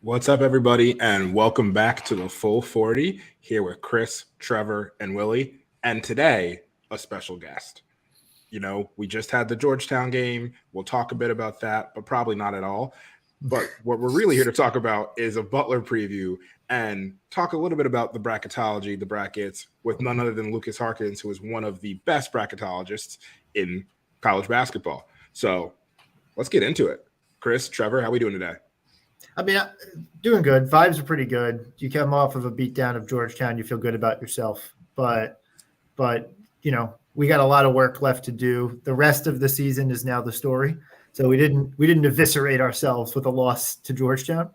What's up, everybody, and welcome back to the Full 40 here with Chris, Trevor, and Willie. And today, a special guest. We just had the Georgetown game. We'll talk a bit about that, but probably not at all. But what we're really here to talk about is a Butler preview and talk a little bit about the bracketology, the brackets, with none other than Lucas Harkins, who is one of the best bracketologists in college basketball. So let's get into it. Chris, Trevor, how are we doing today? Doing good. Vibes are pretty good. You come off of a beatdown of Georgetown, you feel good about yourself. But we got a lot of work left to do. The rest of the season is now the story. So we didn't eviscerate ourselves with a loss to Georgetown.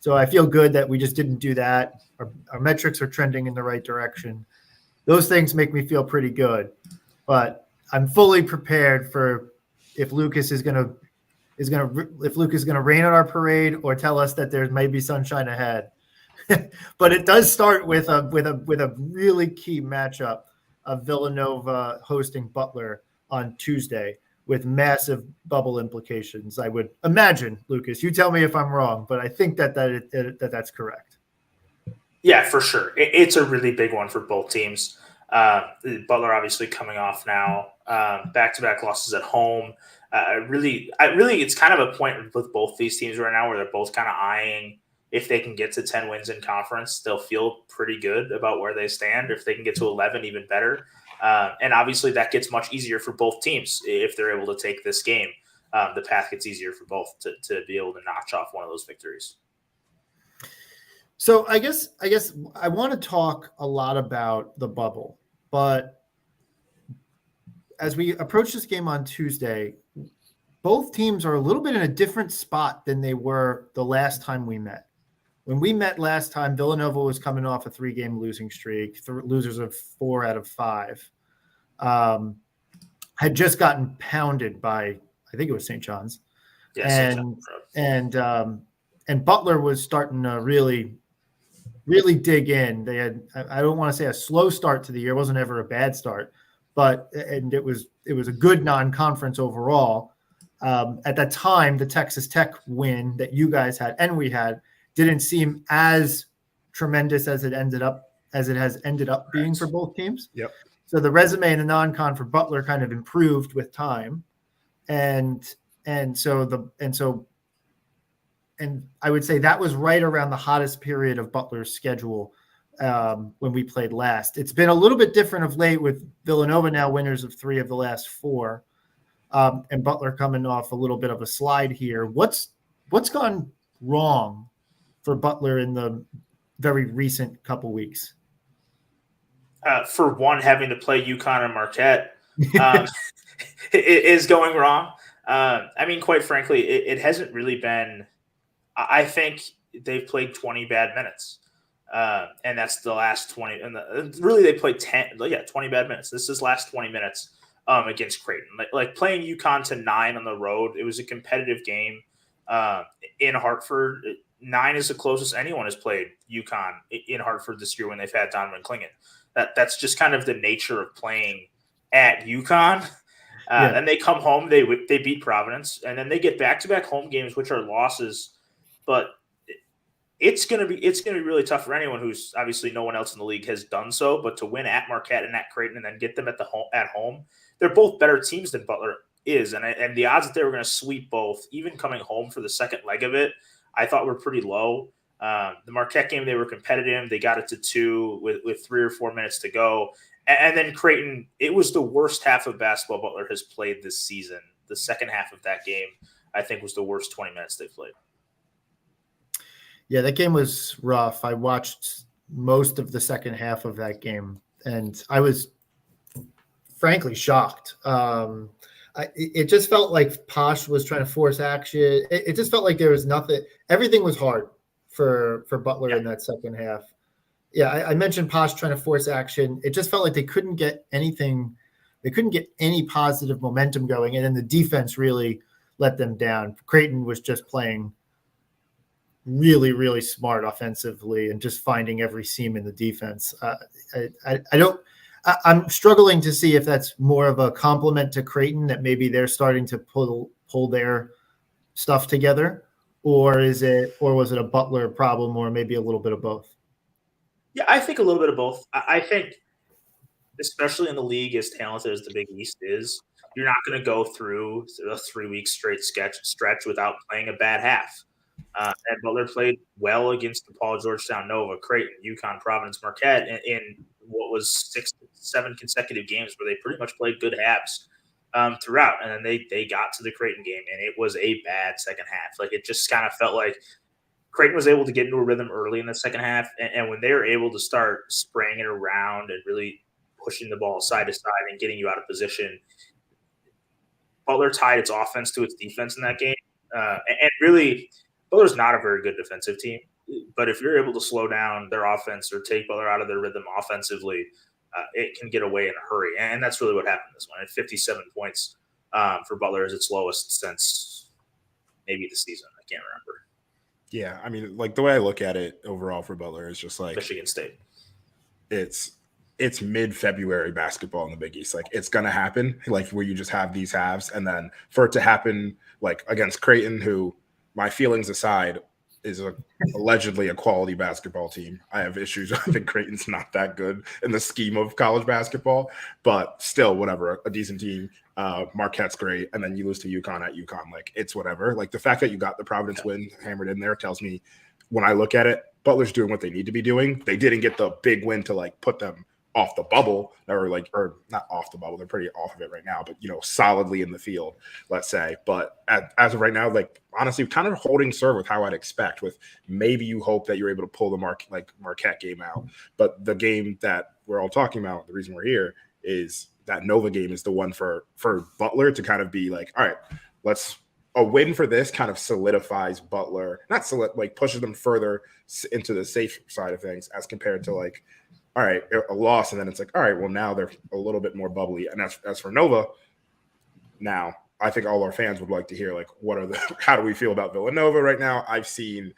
So I feel good that we just didn't do that. Our metrics are trending in the right direction. Those things make me feel pretty good. But I'm fully prepared for if Lucas is going to rain on our parade or tell us that there may be sunshine ahead. But it does start with a really key matchup of Villanova hosting Butler on Tuesday with massive bubble implications. I would imagine, Lucas, you tell me if I'm wrong, but I think that's correct. Yeah, for sure. It's a really big one for both teams. Butler obviously coming off now back-to-back losses at home. Really, it's kind of a point with both these teams right now where they're both kind of eyeing if they can get to 10 wins in conference, they'll feel pretty good about where they stand. If they can get to 11, even better. And obviously that gets much easier for both teams if they're able to take this game. The path gets easier for both to be able to notch off one of those victories. So I guess I want to talk a lot about the bubble, but as we approach this game on Tuesday, both teams are a little bit in a different spot than they were the last time we met. When we met last time, Villanova was coming off a 3-game losing streak, losers of 4 out of 5. Had just gotten pounded by, I think it was St. John's. Yeah, and Butler was starting to really dig in. They had, I don't want to say a slow start to the year. It wasn't ever a bad start, and it was a good non-conference overall. At that time, the Texas Tech win that you guys had and we had didn't seem as tremendous as it has ended up being for both teams. Yep. So the resume in the non-con for Butler kind of improved with time, and I would say that was right around the hottest period of Butler's schedule when we played last. It's been a little bit different of late with Villanova now winners of 3 of the last 4. And Butler coming off a little bit of a slide here. What's gone wrong for Butler in the very recent couple weeks? For one, having to play UConn and Marquette is going wrong. Quite frankly, it hasn't really been – I think they've played 20 bad minutes. And that's the last 20 – and really they played 20 bad minutes. This is last 20 minutes. Against Creighton, like playing UConn to 9 on the road. It was a competitive game in Hartford. 9 is the closest anyone has played UConn in Hartford this year when they've had Donovan Clingan. That's just kind of the nature of playing at UConn. And they come home, they beat Providence, and then they get back-to-back home games, which are losses. But it's gonna be really tough for anyone who's obviously no one else in the league has done so. But to win at Marquette and at Creighton and then get them at home. They're both better teams than Butler is, and the odds that they were going to sweep both, even coming home for the second leg of it, I thought were pretty low. The Marquette game, they were competitive. They got it to 2 with 3 or 4 minutes to go. And then Creighton, it was the worst half of basketball Butler has played this season. The second half of that game, I think, was the worst 20 minutes they've played. Yeah, that game was rough. I watched most of the second half of that game, and I was frankly shocked. It just felt like Posh was trying to force action. It just felt like there was nothing. Everything was hard for Butler in that second half. Yeah, I mentioned Posh trying to force action. It just felt like they couldn't get anything. They couldn't get any positive momentum going, and then the defense really let them down. Creighton was just playing really, really smart offensively and just finding every seam in the defense. I'm struggling to see if that's more of a compliment to Creighton, that maybe they're starting to pull their stuff together, or was it a Butler problem, or maybe a little bit of both? Yeah, I think a little bit of both. I think, especially in the league as talented as the Big East is, you're not going to go through a 3-week straight stretch without playing a bad half. And Butler played well against DePaul, Georgetown, Nova, Creighton, UConn, Providence, Marquette in what was 6-7 consecutive games where they pretty much played good halves throughout. And then they got to the Creighton game, and it was a bad second half. Like, it just kind of felt like Creighton was able to get into a rhythm early in the second half, and when they were able to start spraying it around and really pushing the ball side to side and getting you out of position, Butler tied its offense to its defense in that game. And really, Butler's not a very good defensive team. But if you're able to slow down their offense or take Butler out of their rhythm offensively, it can get away in a hurry. And that's really what happened this one. At 57 points for Butler is its lowest since maybe the season. I can't remember. Yeah, I mean, like, the way I look at it overall for Butler is just like Michigan State. It's mid-February basketball in the Big East. Like, it's gonna happen, like, where you just have these halves, and then for it to happen like against Creighton, who, my feelings aside, is allegedly a quality basketball team. I have issues. I think Creighton's not that good in the scheme of college basketball, but still, whatever, a decent team. Marquette's great, and then you lose to UConn at UConn. Like, it's whatever. Like, the fact that you got the Providence win hammered in there tells me, when I look at it, Butler's doing what they need to be doing. They didn't get the big win to like put them off the bubble, or not off the bubble. They're pretty off of it right now, but solidly in the field, let's say. But as of right now, like, honestly, kind of holding serve with how I'd expect. With maybe you hope that you're able to pull the Marquette game out, but the game that we're all talking about, the reason we're here, is that Nova game is the one for Butler to kind of be like, all right, a win for this kind of solidifies Butler, pushes them further into the safe side of things, as compared to like, all right, a loss, and then it's like, all right, well, now they're a little bit more bubbly. And as for Nova, now I think all our fans would like to hear, like, how do we feel about Villanova right now? I've seen,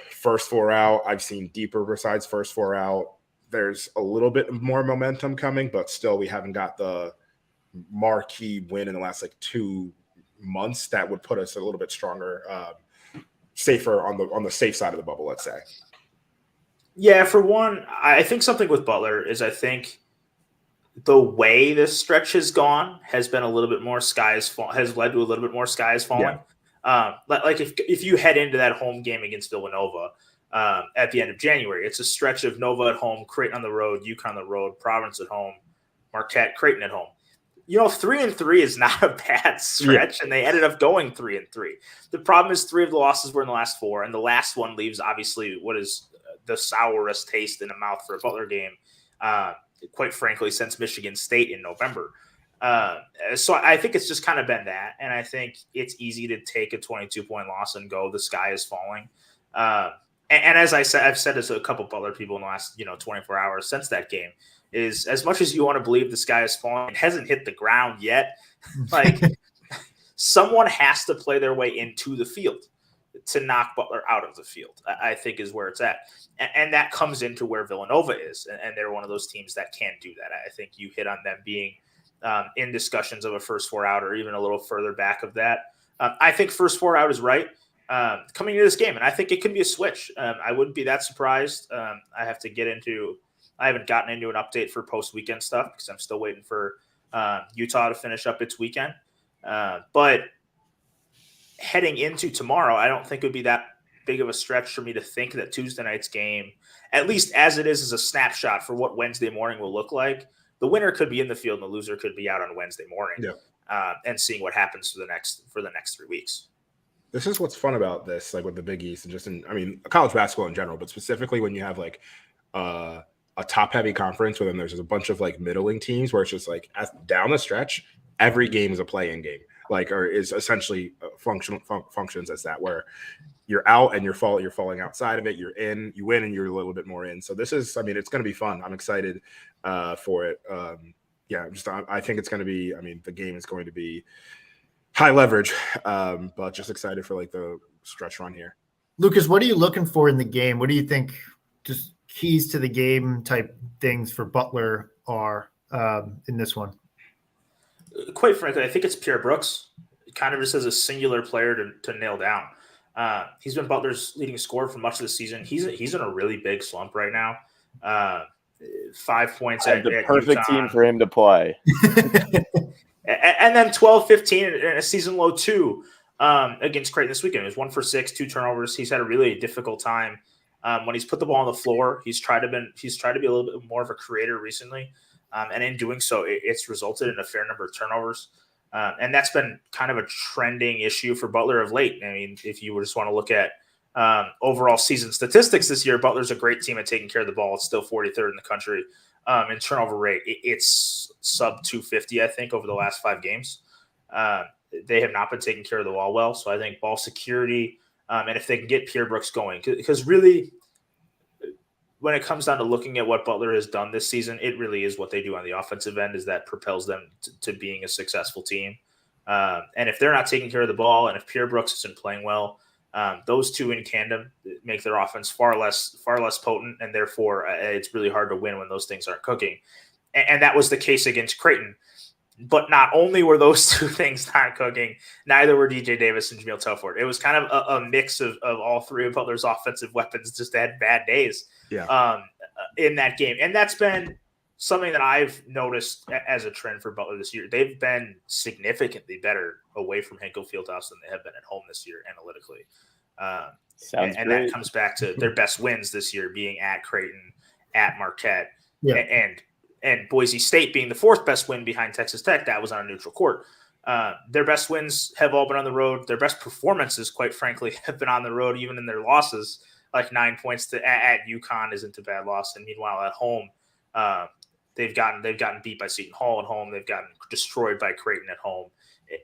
first four out. I've seen deeper besides first four out. There's a little bit more momentum coming, but still, we haven't got the marquee win in the last 2 months that would put us a little bit stronger, safer on the safe side of the bubble, let's say. Yeah, for one, I think something with Butler is, I think the way this stretch has gone has been a little bit more has led to a little bit more sky is falling. Yeah. Like if you head into that home game against Villanova at the end of January, it's a stretch of Nova at home, Creighton on the road, UConn on the road, Providence at home, Marquette, Creighton at home. 3-3 is not a bad stretch, and they ended up going 3-3. The problem is 3 of the losses were in the last 4, and the last one leaves obviously what is the sourest taste in the mouth for a Butler game, quite frankly, since Michigan State in November. So I think it's just kind of been that, and I think it's easy to take a 22-point loss and go, the sky is falling. And as I said, I've said this to a couple Butler people in the last 24 hours since that game, is as much as you want to believe the sky is falling, it hasn't hit the ground yet. Like, someone has to play their way into the field to knock Butler out of the field, I think, is where it's at. And that comes into where Villanova is. And they're one of those teams that can't do that. I think you hit on them being in discussions of a first 4 out, or even a little further back of that. I think first 4 out is right coming into this game. And I think it could be a switch. I wouldn't be that surprised. I haven't gotten into an update for post-weekend stuff because I'm still waiting for Utah to finish up its weekend. But heading into tomorrow, I don't think it would be that big of a stretch for me to think that Tuesday night's game, at least as it is a snapshot for what Wednesday morning will look like. The winner could be in the field and the loser could be out on Wednesday morning, and seeing what happens for the next 3 weeks. This is what's fun about this, like with the Big East, and just college basketball in general, but specifically when you have like a top-heavy conference where then there's just a bunch of like middling teams where it's just like down the stretch, every game is a play-in game. Or is essentially functions as that, where you're out and you're falling outside of it. You're in, you win, and you're a little bit more in. So this is, it's going to be fun. I'm excited for it. I think it's going to be. The game is going to be high leverage, but just excited for like the stretch run here. Lucas, what are you looking for in the game? What do you think just keys to the game type things for Butler are in this one? Quite frankly, I think it's Pierre Brooks. kind of just as a singular player to nail down. He's been Butler's leading scorer for much of the season. He's in a really big slump right now. 5 points at the perfect UConn. team for him to play. And then 12-15 in a season low 2 against Creighton this weekend. He was 1 for 6, 2 turnovers. He's had a really difficult time when he's put the ball on the floor. He's tried to be a little bit more of a creator recently, and in doing so, it's resulted in a fair number of turnovers. And that's been kind of a trending issue for Butler of late. I mean, if you just want to look at overall season statistics this year, Butler's a great team at taking care of the ball. It's still 43rd in the country. In turnover rate, it's sub 250, I think, over the last 5 games. They have not been taking care of the ball well. So I think ball security, and if they can get Pierre Brooks going, because really, when it comes down to looking at what Butler has done this season, it really is what they do on the offensive end is that propels them to being a successful team. And if they're not taking care of the ball, and if Pierre Brooks isn't playing well, those two in tandem make their offense far less potent, and therefore it's really hard to win when those things aren't cooking. And that was the case against Creighton. But not only were those two things not cooking, neither were DJ Davis and Jameel Telford. It was kind of a mix of all three of Butler's offensive weapons just had bad days in that game. And that's been something that I've noticed as a trend for Butler this year. They've been significantly better away from Hinkle Fieldhouse than they have been at home this year analytically. And that comes back to their best wins this year being at Creighton, at Marquette, and Boise State being the 4th best win behind Texas Tech. That was on a neutral court. Their best wins have all been on the road. Their best performances, quite frankly, have been on the road, even in their losses. Like 9 points at UConn isn't a bad loss. And meanwhile, at home, they've gotten beat by Seton Hall at home. They've gotten destroyed by Creighton at home.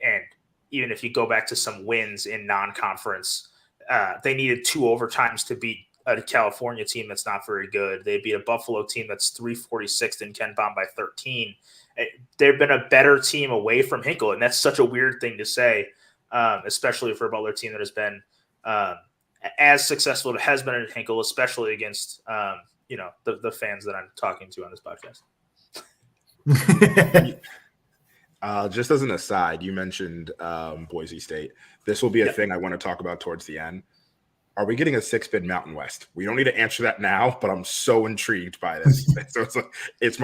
And even if you go back to some wins in non-conference, they needed 2 overtimes to beat a California team that's not very good. They beat a Buffalo team that's 346th in Ken Pom by 13. They've been a better team away from Hinkle, and that's such a weird thing to say, especially for a Butler team that has been as successful as it has been at Hinkle, especially against the fans that I'm talking to on this podcast. Just as an aside, you mentioned Boise State. This will be a thing I want to talk about towards the end. Are we getting a 6-bid Mountain West? We don't need to answer that now, but I'm so intrigued by this. So that's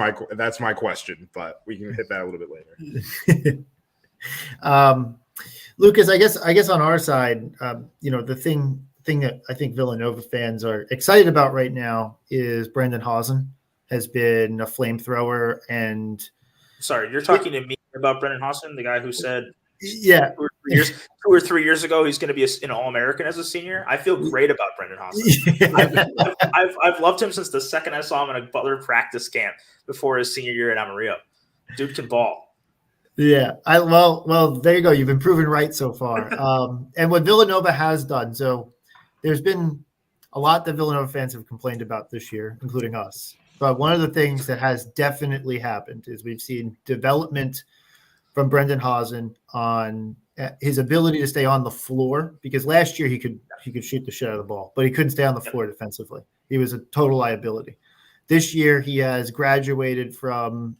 my question, but we can hit that a little bit later. Lucas, I guess on our side, the thing that I think Villanova fans are excited about right now is Brandon Hausen has been a flamethrower. And sorry, you're talking to me about Brendan Hausen, the guy who said, 2 or 3 years ago, he's going to be an All-American as a senior. I feel great about Brendan Hausen. I've loved him since the second I saw him in a Butler practice camp before his senior year at Amarillo. Dude can ball. Yeah. Well, there you go. You've been proven right so far. And what Villanova has done, so there's been a lot that Villanova fans have complained about this year, including us. But one of the things that has definitely happened is we've seen development from Brendan Hausen on his ability to stay on the floor, because last year he could shoot the shit out of the ball, but he couldn't stay on the floor defensively. He was a total liability. This year he has graduated to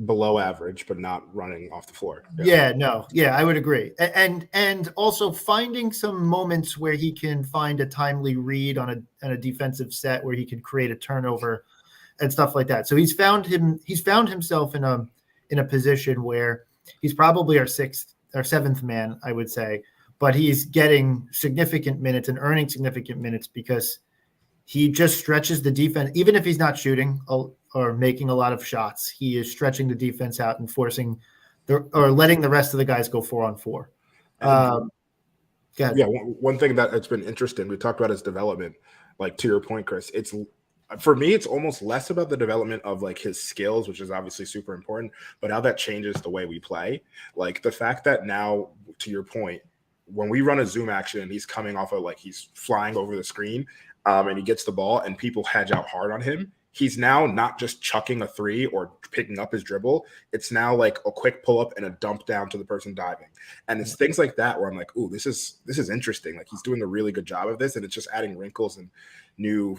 below average, but not running off the floor. I would agree. And also finding some moments where he can find a timely read on a defensive set where he can create a turnover and stuff like that. So he's found himself in a position where he's probably our 7th man, I would say, but he's getting significant minutes and earning significant minutes because he just stretches the defense. Even if he's not shooting or making a lot of shots, he is stretching the defense out and letting the rest of the guys go 4-on-4. One thing that's been interesting, we talked about his development, like to your point, Chris, for me, it's almost less about the development of like his skills, which is obviously super important, but how that changes the way we play. Like the fact that now, to your point, when we run a zoom action and he's coming off of he's flying over the screen and he gets the ball and people hedge out hard on him, he's now not just chucking a 3 or picking up his dribble. It's now like a quick pull up and a dump down to the person diving. And it's things like that where I'm like, ooh, this is interesting. Like he's doing a really good job of this, and it's just adding wrinkles and new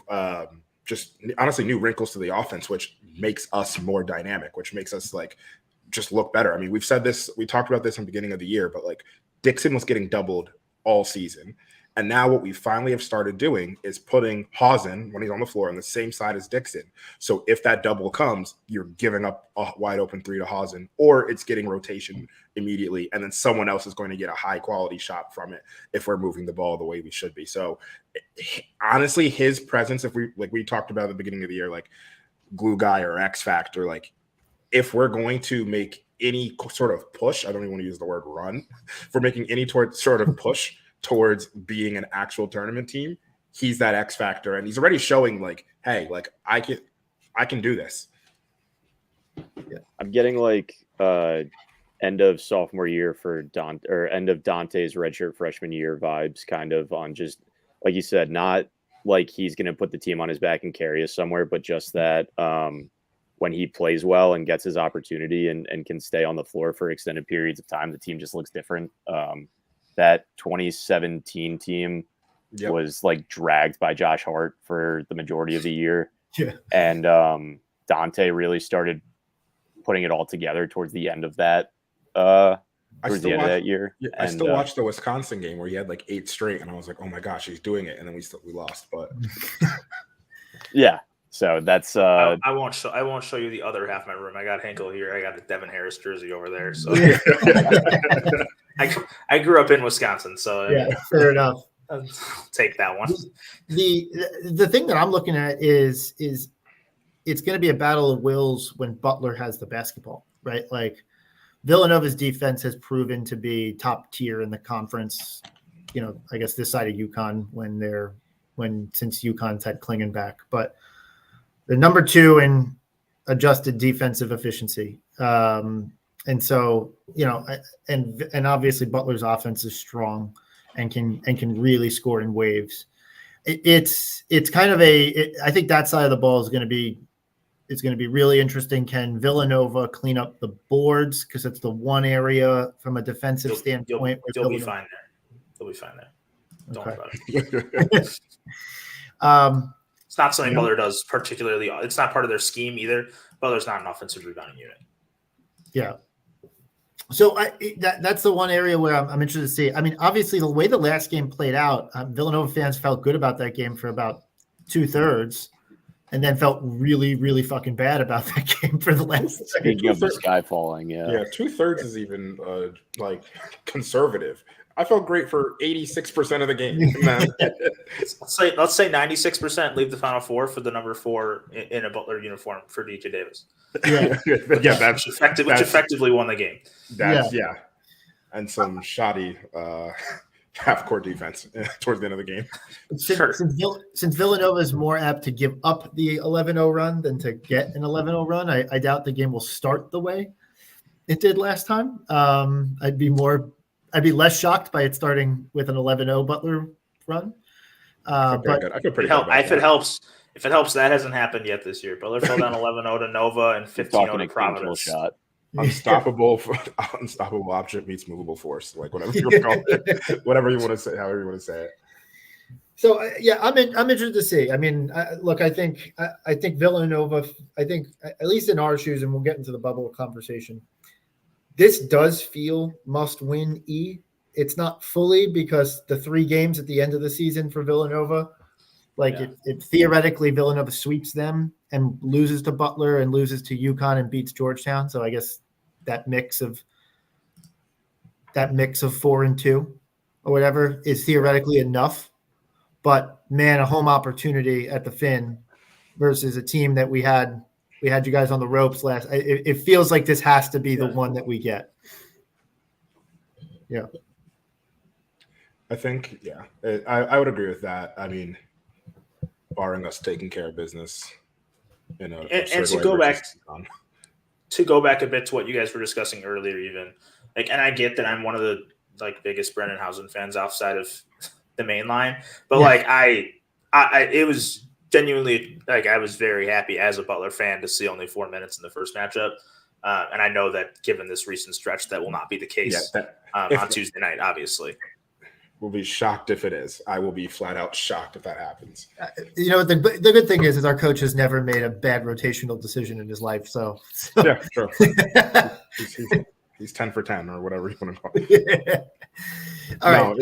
just honestly new wrinkles to the offense, which makes us more dynamic, which makes us like just look better. I mean, we've said this, we talked about this in the beginning of the year, but like Dixon was getting doubled all season. And now what we finally have started doing is putting Hausen, when he's on the floor, on the same side as Dixon. So if that double comes, you're giving up a wide open three to Hausen, or it's getting rotation immediately, and then someone else is going to get a high quality shot from it if we're moving the ball the way we should be. So honestly, his presence, if we talked about at the beginning of the year, like glue guy or X factor, like if we're going to make any sort of push, I don't even want to use the word run, if we're making any sort of push towards being an actual tournament team, he's that X factor, and he's already showing like, hey, like I can do this. Yeah. I'm getting like end of sophomore year for Dante, or end of Dante's redshirt freshman year vibes, kind of on just like you said, not like he's going to put the team on his back and carry us somewhere, but just that when he plays well and gets his opportunity and can stay on the floor for extended periods of time, the team just looks different. That 2017 team was like dragged by Josh Hart for the majority of the year. Yeah. And Dante really started putting it all together towards the end of that year. Yeah, I still watched the Wisconsin game where he had like 8 straight, and I was like, oh my gosh, he's doing it. And then we lost, but yeah. So that's I won't show you the other half of my room. I got Hinkle here. I got a Devin Harris jersey over there. So I grew up in Wisconsin, so yeah, fair enough. I'll take that one. The thing that I'm looking at is it's going to be a battle of wills when Butler has the basketball, right? Like Villanova's defense has proven to be top tier in the conference. You know, I guess this side of UConn since UConn's had Klingon back, but they're number 2 in adjusted defensive efficiency. And so, you know, and obviously Butler's offense is strong and can really score in waves. It's kind of I think that side of the ball is going to be really interesting. Can Villanova clean up the boards? Because it's the one area from a defensive standpoint. You'll be fine there. You'll be fine there. Don't worry about it. It's not something Butler does particularly. It's not part of their scheme either. Butler's not an offensive rebounding unit. Yeah. So that's the one area where I'm interested to see. I mean, obviously, the way the last game played out, Villanova fans felt good about that game for about 2/3, and then felt really, really fucking bad about that game for the last. Speaking of the sky falling, yeah. 2/3 is even like conservative. I felt great for 86% of the game. Let's say 96% leave the Final Four for the number 4 in a Butler uniform for DJ Davis. Yeah, which effectively won the game. And some shoddy half-court defense towards the end of the game. Since Villanova is more apt to give up the 11-0 run than to get an 11-0 run, I doubt the game will start the way it did last time. I'd be less shocked by it starting with an 11-0 Butler run. I feel pretty good. If it helps, that hasn't happened yet this year. Butler fell down 11-0 to Nova and 15-0 to Providence. Shot. Unstoppable object meets movable force, like whatever you call it, whatever you want to say, however you want to say it. So I'm interested to see. I mean, I think Villanova. I think at least in our shoes, and we'll get into the bubble conversation. This does feel must-win. It's not fully because the 3 games at the end of the season for Villanova, it theoretically Villanova sweeps them and loses to Butler and loses to UConn and beats Georgetown. So I guess that mix of 4-2 or whatever is theoretically enough. But man, a home opportunity at the Finn versus a team that we had you guys on the ropes last. It feels like this has to be the one that we get. Yeah. I think, I would agree with that. I mean, barring us taking care of business in a and to go back a bit to what you guys were discussing earlier, even and I get that I'm one of the biggest Brennan Hausen fans outside of the main line, but it was genuinely I was very happy as a Butler fan to see only 4 minutes in the first matchup, and I know that given this recent stretch, that will not be the case on Tuesday night, obviously. will be shocked if it is. I will be flat out shocked if that happens. The good thing is our coach has never made a bad rotational decision in his life. So. Yeah, true. He's 10 for 10 or whatever you want to call it. Yeah. All right.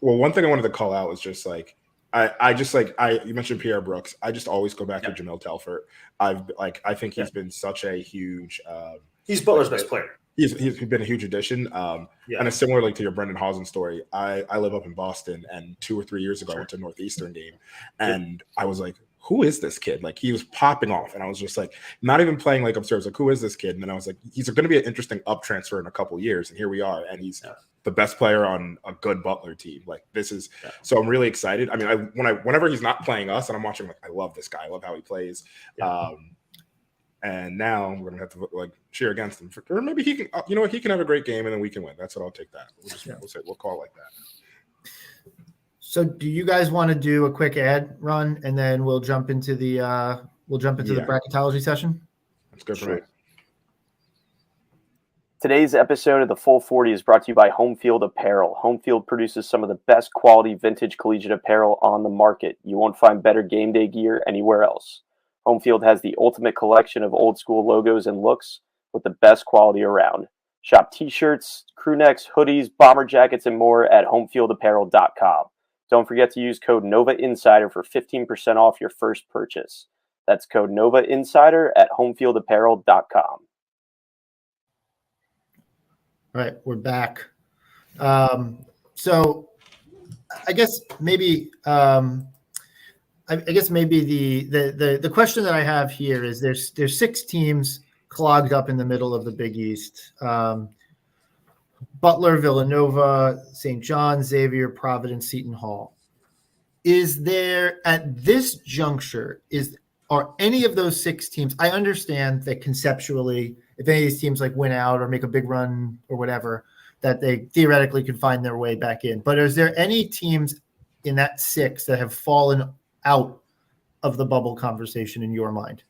One thing I wanted to call out was just like, you mentioned Pierre Brooks. I just always go back to Jamil Telfort. I think he's been such a huge. He's Butler's best player. He's been a huge addition. And it's similar to your Brendan Hausen story. I live up in Boston, and 2 or 3 years ago I went to a Northeastern game, and I was like, who is this kid? Like, he was popping off, and I was just like, not even playing like upstairs. Like, who is this kid? And then I was like, he's going to be an interesting up transfer in a couple of years, and here we are, and he's the best player on a good Butler team. Like, this is so I'm really excited. I mean, whenever he's not playing us, and I'm watching, like, I love this guy. I love how he plays. And now we're gonna have to like cheer against him, or maybe he can. You know what? He can have a great game, and then we can win. That's what I'll take that. We'll call it like that. So, do you guys want to do a quick ad run, and then we'll jump into the the bracketology session? That's good for me. Today's episode of the Full 40 is brought to you by Home Field Apparel. Home Field produces some of the best quality vintage collegiate apparel on the market. You won't find better game day gear anywhere else. Home Field has the ultimate collection of old school logos and looks with the best quality around. Shop t-shirts, crew necks, hoodies, bomber jackets, and more at homefieldapparel.com. Don't forget to use code NOVAINSIDER for 15% off your first purchase. That's code NOVAINSIDER at homefieldapparel.com. All right, we're back. So I guess maybe the question that I have here is there's 6 teams clogged up in the middle of the Big East. Butler, Villanova, St. John, Xavier, Providence, Seton Hall. Is there at this juncture, are any of those 6 teams? I understand that conceptually, if any of these teams like win out or make a big run or whatever, that they theoretically could find their way back in. But is there any teams in that 6 that have fallen out of the bubble conversation in your mind?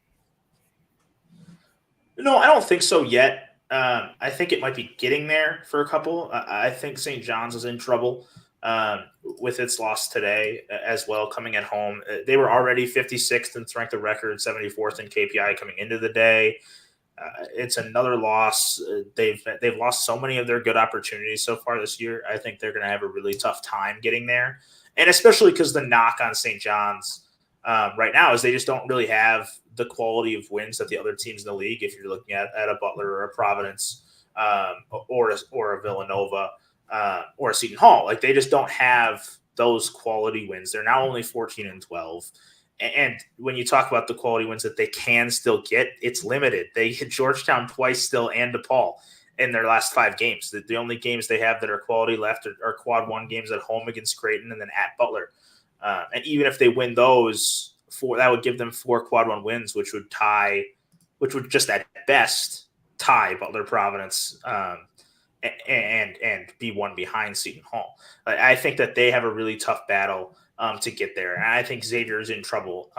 No, I don't think so yet. I think it might be getting there for a couple. I think St. John's is in trouble with its loss today as well, coming at home. They were already 56th and ranked the record 74th in KPI coming into the day. It's another loss. They've lost so many of their good opportunities so far this year. I think they're going to have a really tough time getting there. And especially because the knock on St. John's right now is they just don't really have the quality of wins that the other teams in the league, if you're looking at a Butler or a Providence or a Villanova or a Seton Hall. Like, they just don't have those quality wins. They're now only 14-12. And when you talk about the quality wins that they can still get, it's limited. They hit Georgetown twice still and DePaul in their last 5 games. The only games they have that are quality left are quad 1 games at home against Creighton and then at Butler. And even if they win those, that would give them 4 quad 1 wins, which would just at best tie Butler, Providence, and be one behind Seton Hall. I think that they have a really tough battle to get there, and I think Xavier is in trouble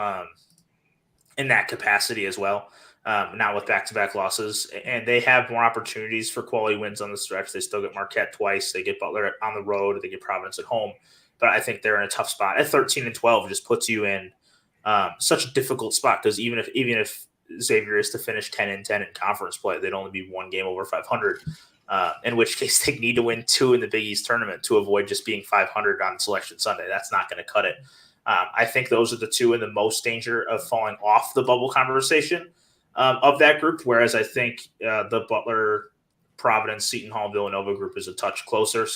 in that capacity as well. Not with back-to-back losses, and they have more opportunities for quality wins on the stretch. They still get Marquette twice. They get Butler on the road. They get Providence at home. But I think they're in a tough spot. At 13-12, just puts you in such a difficult spot, because even if Xavier is to finish 10-10 in conference play, they'd only be 1 game over 500. In which case they need to win 2 in the Big East tournament to avoid just being 500 on Selection Sunday. That's not going to cut it. I think those are the 2 in the most danger of falling off the bubble conversation of that group, whereas I think the Butler, Providence, Seton Hall, Villanova group is a touch closer /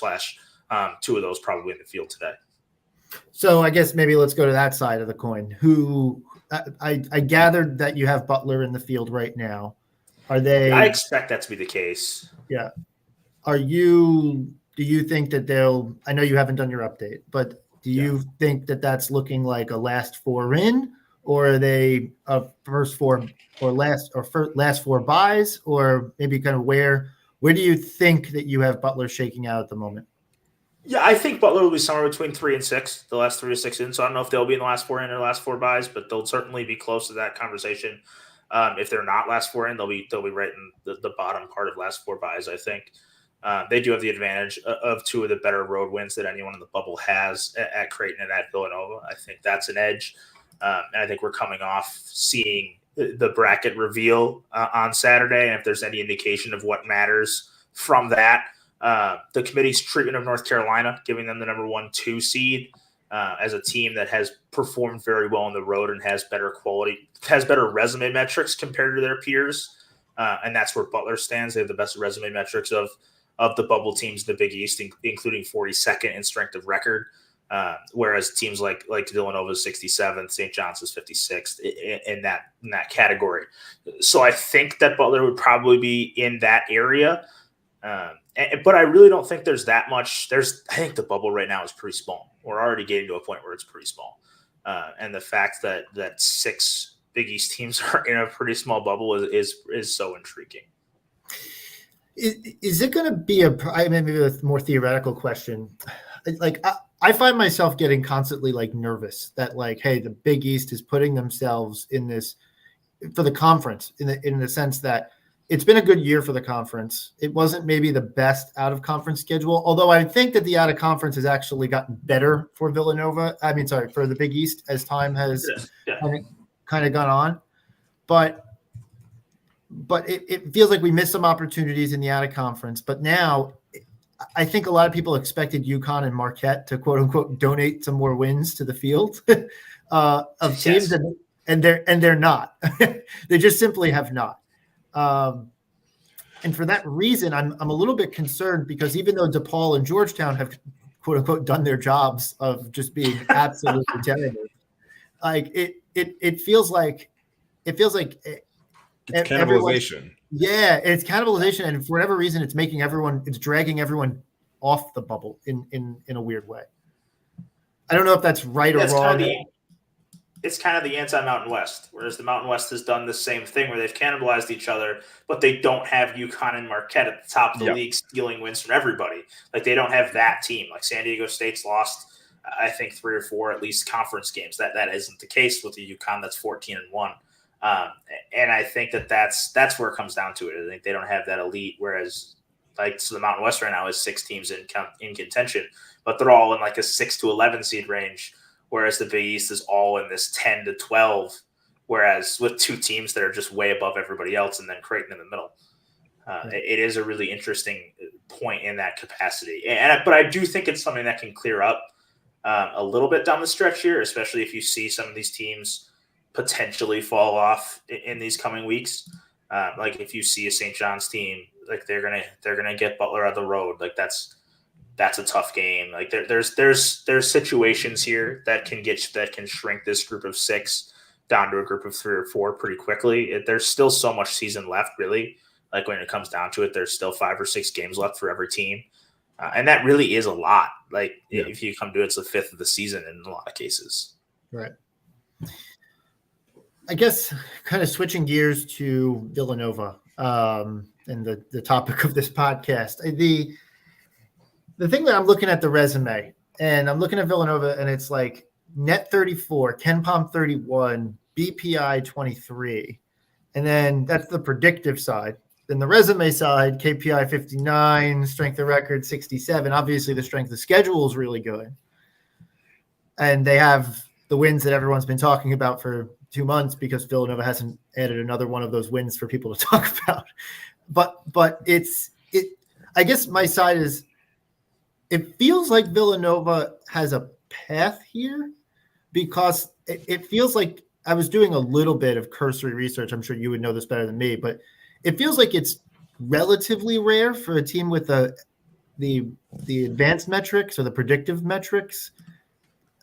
2 of those probably in the field today. So I guess maybe let's go to that side of the coin. Who I gathered that you have Butler in the field right now. Are they? I expect that to be the case. Yeah. Do you think that they'll? I know you haven't done your update, but do you think that that's looking like a last 4 in, or are they a first 4 or last 4 buys, or maybe kind of where do you think that you have Butler shaking out at the moment? Yeah, I think Butler will be somewhere between 3 and 6, the last 3 to 6 in. So I don't know if they'll be in the last 4 in or last 4 buys, but they'll certainly be close to that conversation. If they're not last 4 in, they'll be right in the bottom part of last 4 buys, I think. They do have the advantage of two of the better road wins that anyone in the bubble has at Creighton and at Villanova. I think that's an edge. And I think we're coming off seeing the bracket reveal on Saturday. And if there's any indication of what matters from that, the committee's treatment of North Carolina, giving them the number 1-2 seed as a team that has performed very well on the road and has better quality, has better resume metrics compared to their peers. And that's where Butler stands. They have the best resume metrics of the bubble teams in the Big East, including 42nd in strength of record, whereas teams like Villanova is 67th, St. John's is 56th in that category. So I think that Butler would probably be in that area, but I really don't think there's that much. I think the bubble right now is pretty small. We're already getting to a point where it's pretty small, and the fact that 6 Big East teams are in a pretty small bubble is so intriguing. Is it going to be maybe a more theoretical question? Like I find myself getting constantly like nervous that like, hey, the Big East is putting themselves in this for the conference in the sense that it's been a good year for the conference. It wasn't maybe the best out of conference schedule, although I think that the out of conference has actually gotten better for Villanova. For the Big East as time has kind of gone on, but it feels like we missed some opportunities in the out of conference. But now I think a lot of people expected UConn and Marquette to quote unquote donate some more wins to the field of teams, and they're not. They just simply have not. And for that reason, I'm a little bit concerned because even though DePaul and Georgetown have quote unquote done their jobs of just being absolutely terrible, like it feels like it's cannibalization. It's cannibalization, and for whatever reason, it's dragging everyone off the bubble in a weird way. I don't know if that's right or wrong. It's kind of the anti-Mountain West, whereas the Mountain West has done the same thing where they've cannibalized each other, but they don't have UConn and Marquette at the top of the league stealing wins from everybody. Like they don't have that team. Like San Diego State's lost, I think 3 or 4 at least conference games. That isn't the case with the UConn that's 14-1. And I think that's where it comes down to it. I think they don't have that elite, whereas so the Mountain West right now is 6 teams in contention, but they're all in like a 6 to 11 seed range, whereas the Big East is all in this 10 to 12, whereas with 2 teams that are just way above everybody else and then Creighton in the middle. It is a really interesting point in that capacity. But I do think it's something that can clear up a little bit down the stretch here, especially if you see some of these teams potentially fall off in these coming weeks. Like if you see a St. John's team, like they're gonna get Butler on the road. Like that's a tough game. Like there's situations here that can shrink this group of 6 down to a group of 3 or 4 pretty quickly. There's still so much season left, really. Like when it comes down to it, there's still 5 or 6 games left for every team. And that really is a lot. Like if you come to it, it's the 5th of the season in a lot of cases. Right. I guess kind of switching gears to Villanova and the topic of this podcast. The thing that I'm looking at the resume, and I'm looking at Villanova, and it's like net 34, Ken Pom 31, BPI 23. And then that's the predictive side. Then the resume side, KPI 59, strength of record 67. Obviously, the strength of schedule is really good. And they have the wins that everyone's been talking about for 2 months because Villanova hasn't added another one of those wins for people to talk about. But I guess my side is it feels like Villanova has a path here because it feels like I was doing a little bit of cursory research. I'm sure you would know this better than me, but it feels like it's relatively rare for a team with the advanced metrics or the predictive metrics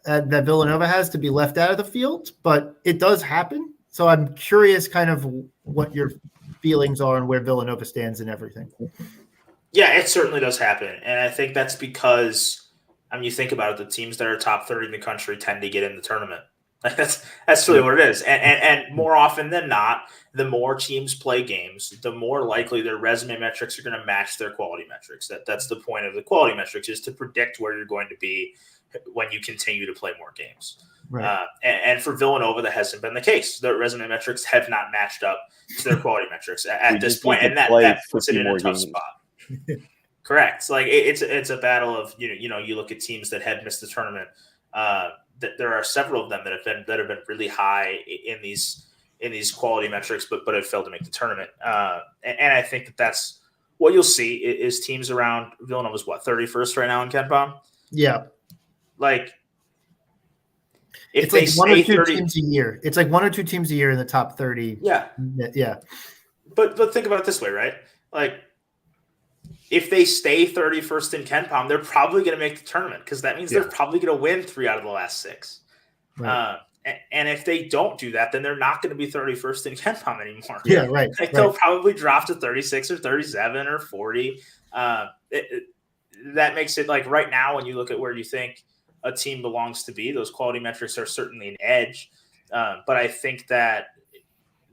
that Villanova has to be left out of the field, but it does happen. So I'm curious kind of what your feelings are and where Villanova stands in everything. Yeah, it certainly does happen. And I think that's because, you think about it, the teams that are top 30 in the country tend to get in the tournament. Like that's really what it is. And more often than not, the more teams play games, the more likely their resume metrics are going to match their quality metrics. That's the point of the quality metrics, is to predict where you're going to be when you continue to play more games. Right. And for Villanova, that hasn't been the case. Their resume metrics have not matched up to their quality metrics at this point. And that puts it in a tough spot. Correct. Like it's a battle of you look at teams that had missed the tournament. There are several of them that have been really high in these quality metrics, but have failed to make the tournament. And I think that's what you'll see is teams around Villanova's 31st right now in KenPom. Yeah. Like if they one or two teams a year. It's like 1 or 2 teams a year in the top 30. Yeah. Yeah. But think about it this way, right? Like if they stay 31st in KenPom, they're probably going to make the tournament because that means they're probably going to win 3 out of the last 6. Right. And if they don't do that, then they're not going to be 31st in KenPom anymore. Yeah, right. Like they'll probably drop to 36 or 37 or 40. That makes it like right now when you look at where you think a team belongs to be, those quality metrics are certainly an edge. But I think that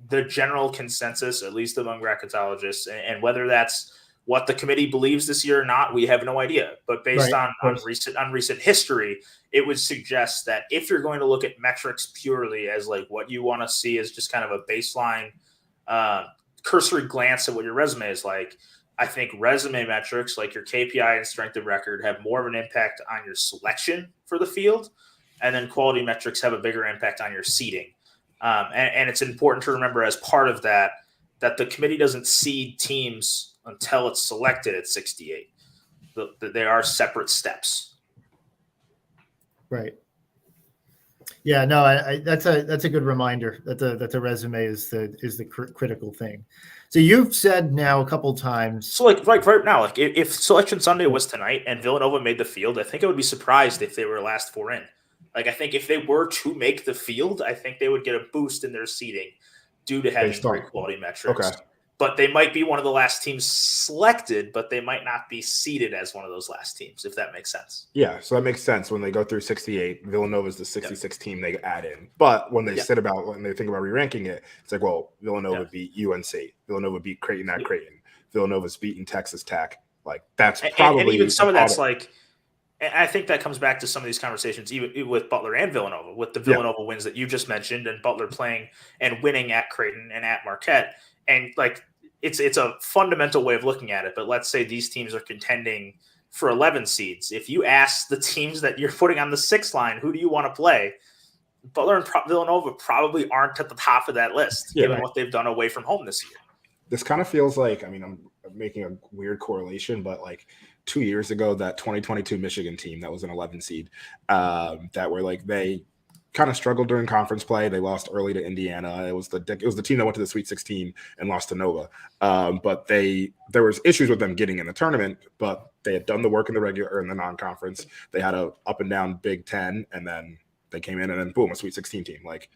the general consensus, at least among bracketologists, and whether that's what the committee believes this year or not, we have no idea. But based on recent history, it would suggest that if you're going to look at metrics purely as like what you want to see as just kind of a baseline cursory glance at what your resume is like, I think resume metrics like your KPI and strength of record have more of an impact on your selection for the field. And then quality metrics have a bigger impact on your seeding. And it's important to remember as part of that the committee doesn't seed teams until it's selected at 68. They are separate steps. Right. Yeah, no, that's a good reminder that the resume is the critical thing. So you've said now a couple times. So like right now, like if Selection Sunday was tonight and Villanova made the field, I think I would be surprised if they were last 4 in. Like I think if they were to make the field, I think they would get a boost in their seeding due to having great quality metrics. Okay. But they might be one of the last teams selected, but they might not be seeded as one of those last teams, if that makes sense. Yeah, so that makes sense. When they go through 68, Villanova is the 66 team they add in. But when they when they think about re-ranking it, it's like, well, Villanova beat UNC. Villanova beat Creighton at Creighton. Villanova's beating Texas Tech. Like that's probably and even some of that's like, and I think that comes back to some of these conversations, even with Butler and Villanova, with the Villanova wins that you just mentioned, and Butler playing and winning at Creighton and at Marquette, and like. It's a fundamental way of looking at it, but let's say these teams are contending for 11 seeds. If you ask the teams that you're putting on the 6th line, who do you want to play? Butler and Villanova probably aren't at the top of that list, given what they've done away from home this year. This kind of feels like, I mean, I'm making a weird correlation, but like 2 years ago, that 2022 Michigan team that was an 11 seed, that were like they kind of struggled during conference play. They lost early to Indiana. It was the team that went to the Sweet 16 and lost to Nova. But there was issues with them getting in the tournament, but they had done the work in the regular or in the non-conference. They had a up and down Big Ten, and then they came in and then boom, a Sweet 16 team. Like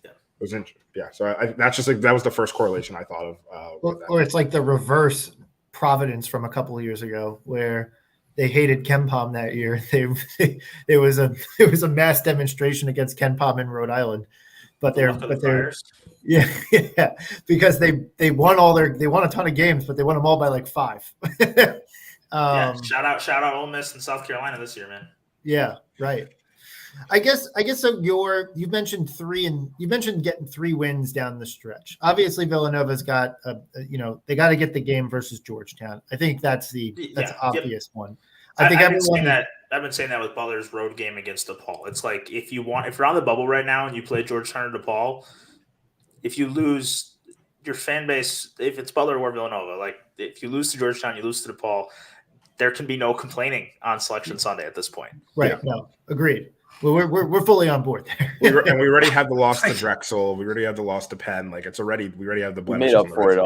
it was interesting. Yeah. So that's just like that was the first correlation I thought of. Or it's like the reverse Providence from a couple of years ago where they hated KenPom that year. It was a mass demonstration against KenPom in Rhode Island, but they're because they won a ton of games, but they won them all by like 5. Shout out Ole Miss and South Carolina this year, man. Yeah, right. I guess so. You mentioned getting 3 wins down the stretch. Obviously, Villanova's got they got to get the game versus Georgetown. I think that's the obvious one. I think I've been saying that with Butler's road game against DePaul. It's like if you're on the bubble right now and you play Georgetown or DePaul, if you lose your fan base, if it's Butler or Villanova, like if you lose to Georgetown, you lose to DePaul, there can be no complaining on Selection Sunday at this point. Right. Yeah. No, agreed. Well, we're fully on board there. we already had the loss to Drexel. We already have the loss to Penn. Like we already have the blemishes. We made up for it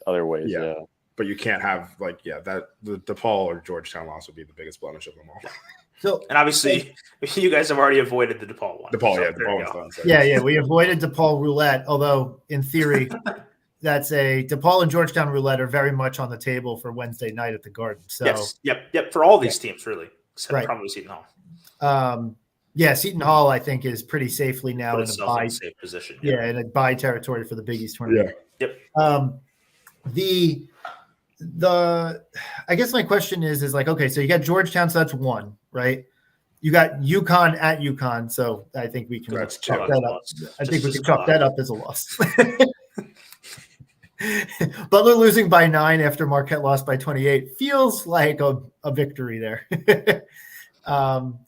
other ways. Yeah. But you can't have that the DePaul or Georgetown loss would be the biggest blemish of them all. So, and obviously, you guys have already avoided the DePaul one. We avoided DePaul roulette. Although in theory, that's DePaul and Georgetown roulette are very much on the table for Wednesday night at the Garden. So yes, yep. For all these teams, really, except probably Seton Hall. Seton Hall, I think, is pretty safely now in a bye safe position. Yeah, in a bye territory for the Big East tournament. Yeah. Yep. I guess my question is like, okay, so you got Georgetown, so that's 1, right? You got UConn at UConn, so I think we can chalk that up. I think we can chalk that up as a loss. Butler losing by 9 after Marquette lost by 28 feels like a victory there. Then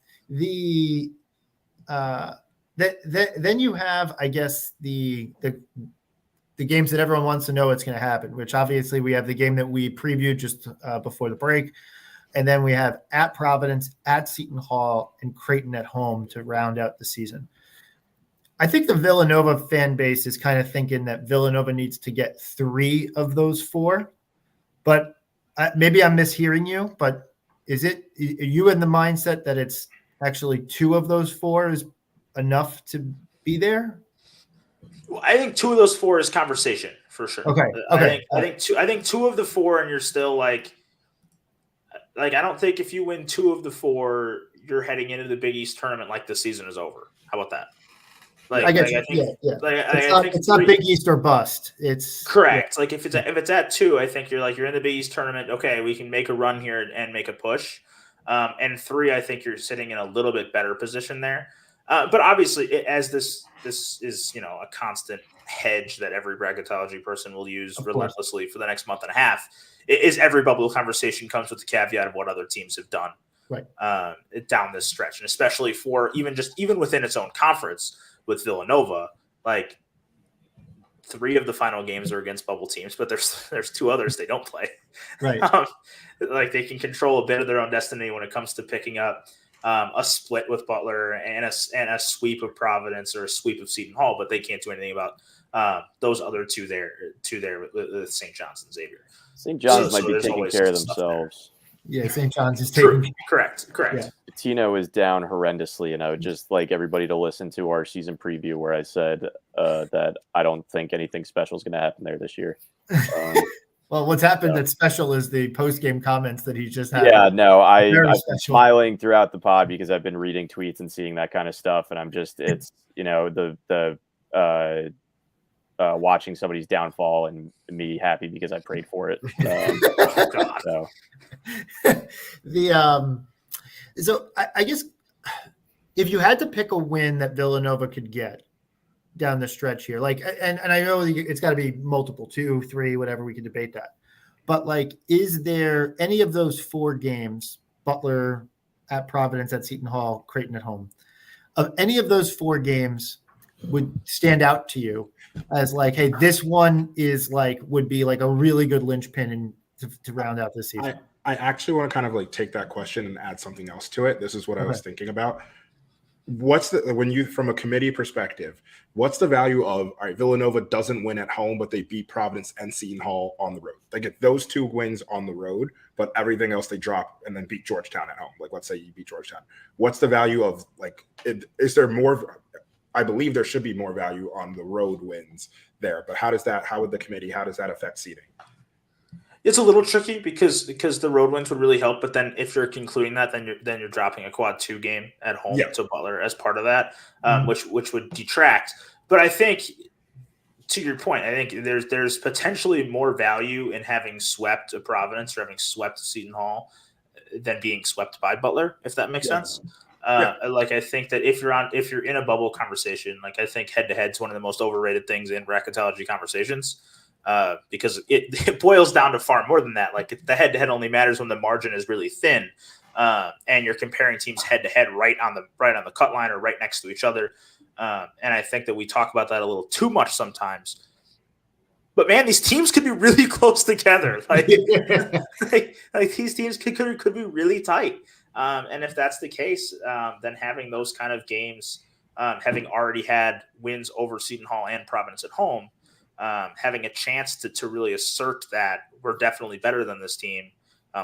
you have, I guess, the games that everyone wants to know what's going to happen, which obviously we have the game that we previewed just before the break. And then we have at Providence, at Seton Hall, and Creighton at home to round out the season. I think the Villanova fan base is kind of thinking that Villanova needs to get 3 of those 4. But maybe I'm mishearing you, but are you in the mindset that it's actually 2 of those 4 is enough to be there? Well, I think 2 of those 4 is conversation for sure. Okay. I think 2 of the 4, and you're still like I don't think if you win 2 of the 4, you're heading into the Big East tournament like the season is over. How about that? It's not Big East or bust. It's correct. Like if it's at 2, I think you're in the Big East tournament. Okay, we can make a run here and make a push. And 3, I think you're sitting in a little bit better position there. But obviously, as this is a constant hedge that every bracketology person will use relentlessly for the next month and a half, is every bubble conversation comes with the caveat of what other teams have done down this stretch, and especially for even within its own conference with Villanova, like 3 of the final games are against bubble teams, but there's 2 others they don't play. Right. Like they can control a bit of their own destiny when it comes to picking up a split with Butler and a sweep of Providence or a sweep of Seton Hall, but they can't do anything about those other two there with St. John's and Xavier. St. John's might be taking care of themselves. Yeah, St. John's is taking correct. Yeah. Pitino is down horrendously, and I would just like everybody to listen to our season preview where I said that I don't think anything special is going to happen there this year. Well, what's happened that's special is the post-game comments that he just had. Yeah, no, I've been smiling throughout the pod because I've been reading tweets and seeing that kind of stuff, and I'm just watching somebody's downfall and me happy because I prayed for it. So I guess if you had to pick a win that Villanova could get down the stretch here, and I know it's got to be multiple, 2, 3, whatever, we can debate that. But is there any of those 4 games, Butler at Providence, at Seton Hall, Creighton at home, of any of those 4 games would stand out to you as hey, this one is would be a really good linchpin to round out this season? I actually want to kind of take that question and add something else to it. This is what I was thinking about. From a committee perspective, what's the value of, all right, Villanova doesn't win at home, but they beat Providence and Seton Hall on the road. They get those 2 wins on the road, but everything else they drop and then beat Georgetown at home. Let's say you beat Georgetown. What's the value of is there more? I believe there should be more value on the road wins there, but how does that affect seeding? It's a little tricky because the road wins would really help, but then if you're concluding that, then you're dropping a quad 2 game at home to Butler as part of that, which would detract. But I think, to your point, I think there's potentially more value in having swept a Providence or having swept Seton Hall than being swept by Butler, if that makes sense. I think that if you're in a bubble conversation, I think head to head is one of the most overrated things in bracketology conversations. Because it boils down to far more than that. The head-to-head only matters when the margin is really thin, and you're comparing teams head-to-head right on the cut line or right next to each other. And I think that we talk about that a little too much sometimes. But man, these teams could be really close together. These teams could be really tight. And if that's the case, then having those kind of games, having already had wins over Seton Hall and Providence at home, having a chance to really assert that we're definitely better than this team,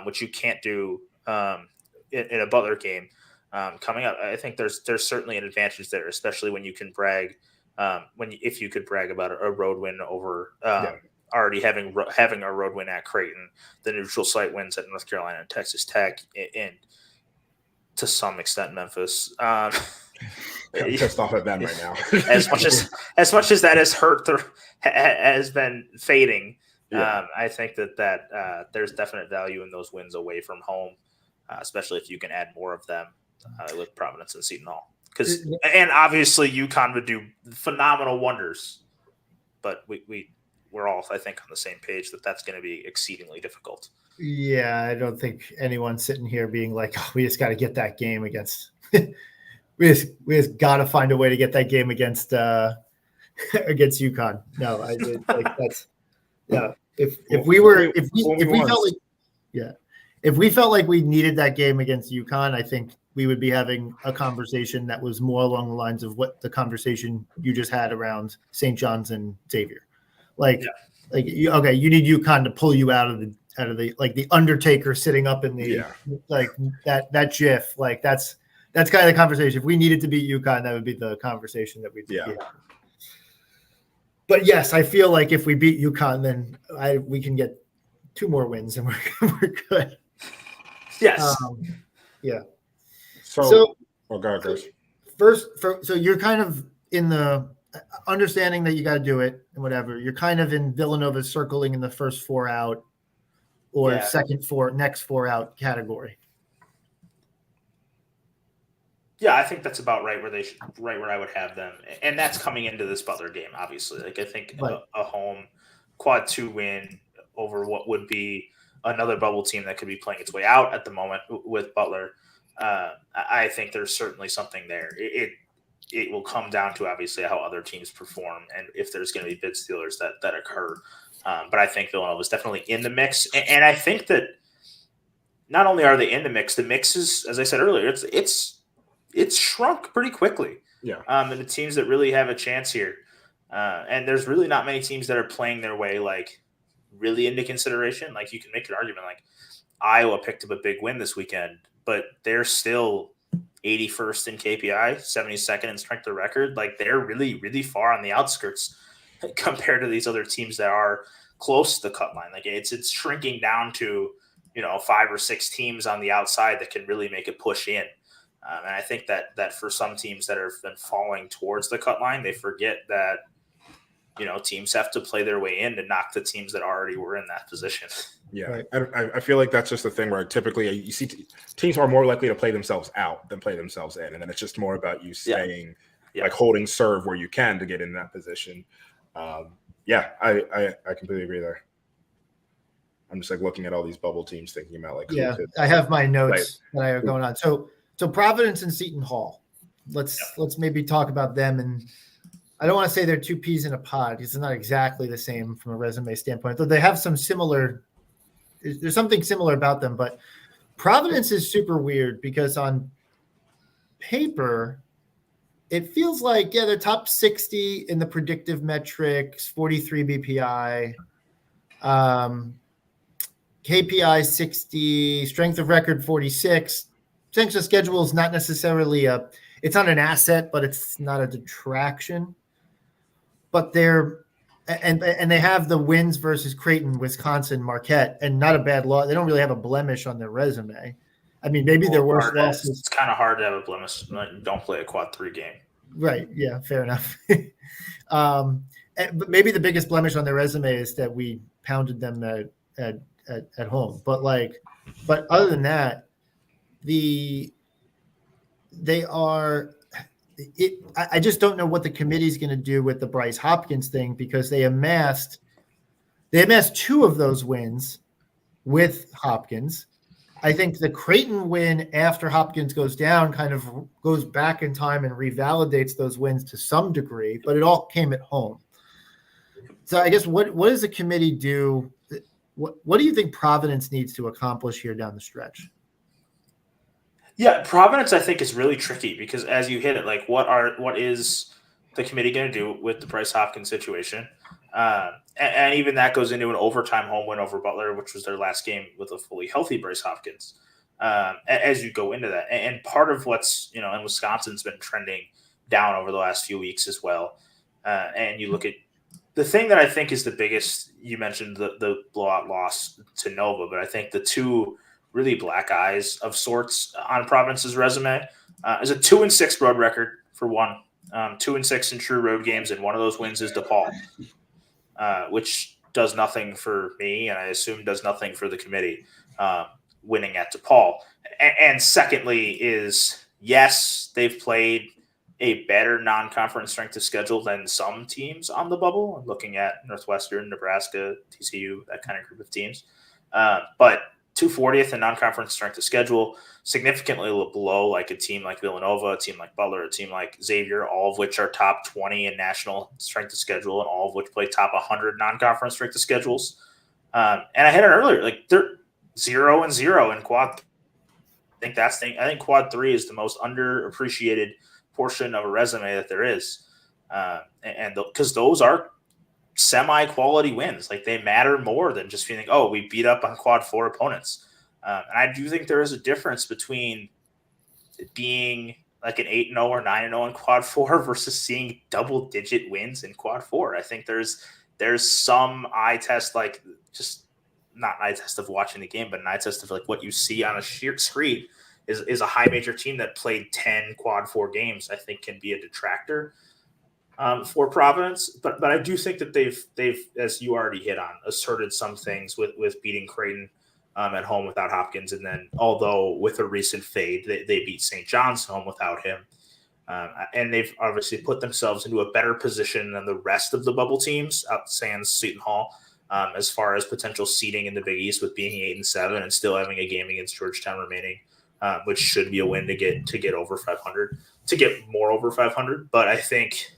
which you can't do in a Butler game coming up. I think there's certainly an advantage there, especially when you can brag if you could brag about a road win over already having a road win at Creighton, the neutral site wins at North Carolina and Texas Tech, and to some extent Memphis. I'm pissed off at them right now. as much as that has been fading, I think that there's definite value in those wins away from home, especially if you can add more of them with Providence and Seton Hall. And obviously UConn would do phenomenal wonders, but we we're all, I think, on the same page that that's going to be exceedingly difficult. Yeah, I don't think anyone's sitting here being like, oh, we just got to get that game against. we just got to find a way to get that game against against UConn. No, like that's yeah. If we felt like if we felt like we needed that game against UConn, I think we would be having a conversation that was more along the lines of what the conversation you just had around St. John's and Xavier. Like you need UConn to pull you out of the like the Undertaker sitting up in the like that GIF. Like that's kind of the conversation. If we needed to beat UConn, that would be the conversation that we'd be having. But yes, I feel like if we beat UConn, then we can get 2 more wins and we're good. Yes. Yeah. So Chris. So you're kind of in the understanding that you got to do it and whatever. You're kind of in Villanova's circling in the first 4 out or next 4 out category. Yeah, I think that's about right where I would have them, and that's coming into this Butler game. Obviously, like I think a home quad 2 win over what would be another bubble team that could be playing its way out at the moment with Butler. I think there's certainly something there. It will come down to obviously how other teams perform and if there's going to be bid stealers that occur. But I think Villanova is definitely in the mix, and I think that not only are they in the mix is, as I said earlier, it's shrunk pretty quickly. Yeah. And the teams that really have a chance here, and there's really not many teams that are playing their way like really into consideration. Like you can make an argument like Iowa picked up a big win this weekend, but they're still 81st in KPI, 72nd in strength of record. Like they're really, really far on the outskirts compared to these other teams that are close to the cut line. Like it's shrinking down to, 5 or 6 teams on the outside that can really make a push in. And I think that for some teams that have been falling towards the cut line, they forget that, teams have to play their way in to knock the teams that already were in that position. Yeah, right. I feel like that's just the thing where typically you see teams are more likely to play themselves out than play themselves in. And then it's just more about you staying, like holding serve where you can to get in that position. I completely agree there. I'm just like looking at all these bubble teams thinking about like. I have my notes that are going on. So Providence and Seton Hall, let's maybe talk about them. And I don't want to say they're 2 peas in a pod because it's not exactly the same from a resume standpoint, though they have there's something similar about them. But Providence is super weird because on paper, it feels like, they're top 60 in the predictive metrics, 43 BPI, KPI 60, strength of record 46. Strength of schedule is not necessarily it's not an asset, but it's not a detraction. But they're and they have the wins versus Creighton, Wisconsin, Marquette, and not a bad loss. They don't really have a blemish on their resume. I mean, maybe their worst losses. It's kind of hard to have a blemish. Don't play a quad 3 game. Right. Yeah. Fair enough. But maybe the biggest blemish on their resume is that we pounded them at home. But other than that, I just don't know what the committee's going to do with the Bryce Hopkins thing because they amassed 2 of those wins with Hopkins. I think the Creighton win after Hopkins goes down kind of goes back in time and revalidates those wins to some degree, but it all came at home. So I guess what does the committee do? What do you think Providence needs to accomplish here down the stretch? Yeah, Providence, I think, is really tricky because as you hit it, like what is the committee going to do with the Bryce Hopkins situation? And even that goes into an overtime home win over Butler, which was their last game with a fully healthy Bryce Hopkins. As you go into that, and part of what's and Wisconsin's been trending down over the last few weeks as well. And you look at the thing that I think is the biggest. You mentioned the blowout loss to Nova, but I think the 2 really black eyes of sorts on Providence's resume is a 2-6 road record for one, 2-6 in true road games, and one of those wins is DePaul, which does nothing for me, and I assume does nothing for the committee, winning at DePaul. And secondly is, yes, they've played a better non-conference strength of schedule than some teams on the bubble. I'm looking at Northwestern, Nebraska, TCU, that kind of group of teams. But 240th in non-conference strength of schedule, significantly below like a team like Villanova, a team like Butler, a team like Xavier, all of which are top 20 in national strength of schedule, and all of which play top 100 non-conference strength of schedules. And I had it earlier, like they're 0-0 in quad. I think quad 3 is the most underappreciated portion of a resume that there is, and because those are semi-quality wins, like they matter more than just feeling, oh, we beat up on quad 4 opponents. And I do think there is a difference between being like an 8-0 or 9-0 in quad 4 versus seeing double-digit wins in quad 4. I think there's some eye test, like just not eye test of watching the game, but an eye test of like what you see on a sheer screen is a high major team that played 10 quad 4 games, I think can be a detractor for Providence. But I do think that they've, as you already hit on, asserted some things with beating Creighton at home without Hopkins. And then although with a recent fade, they beat St. John's home without him. And they've obviously put themselves into a better position than the rest of the bubble teams, sans Seton Hall, as far as potential seeding in the Big East with being 8-7 and still having a game against Georgetown remaining, which should be a win to get over 500, to get more over 500. But I think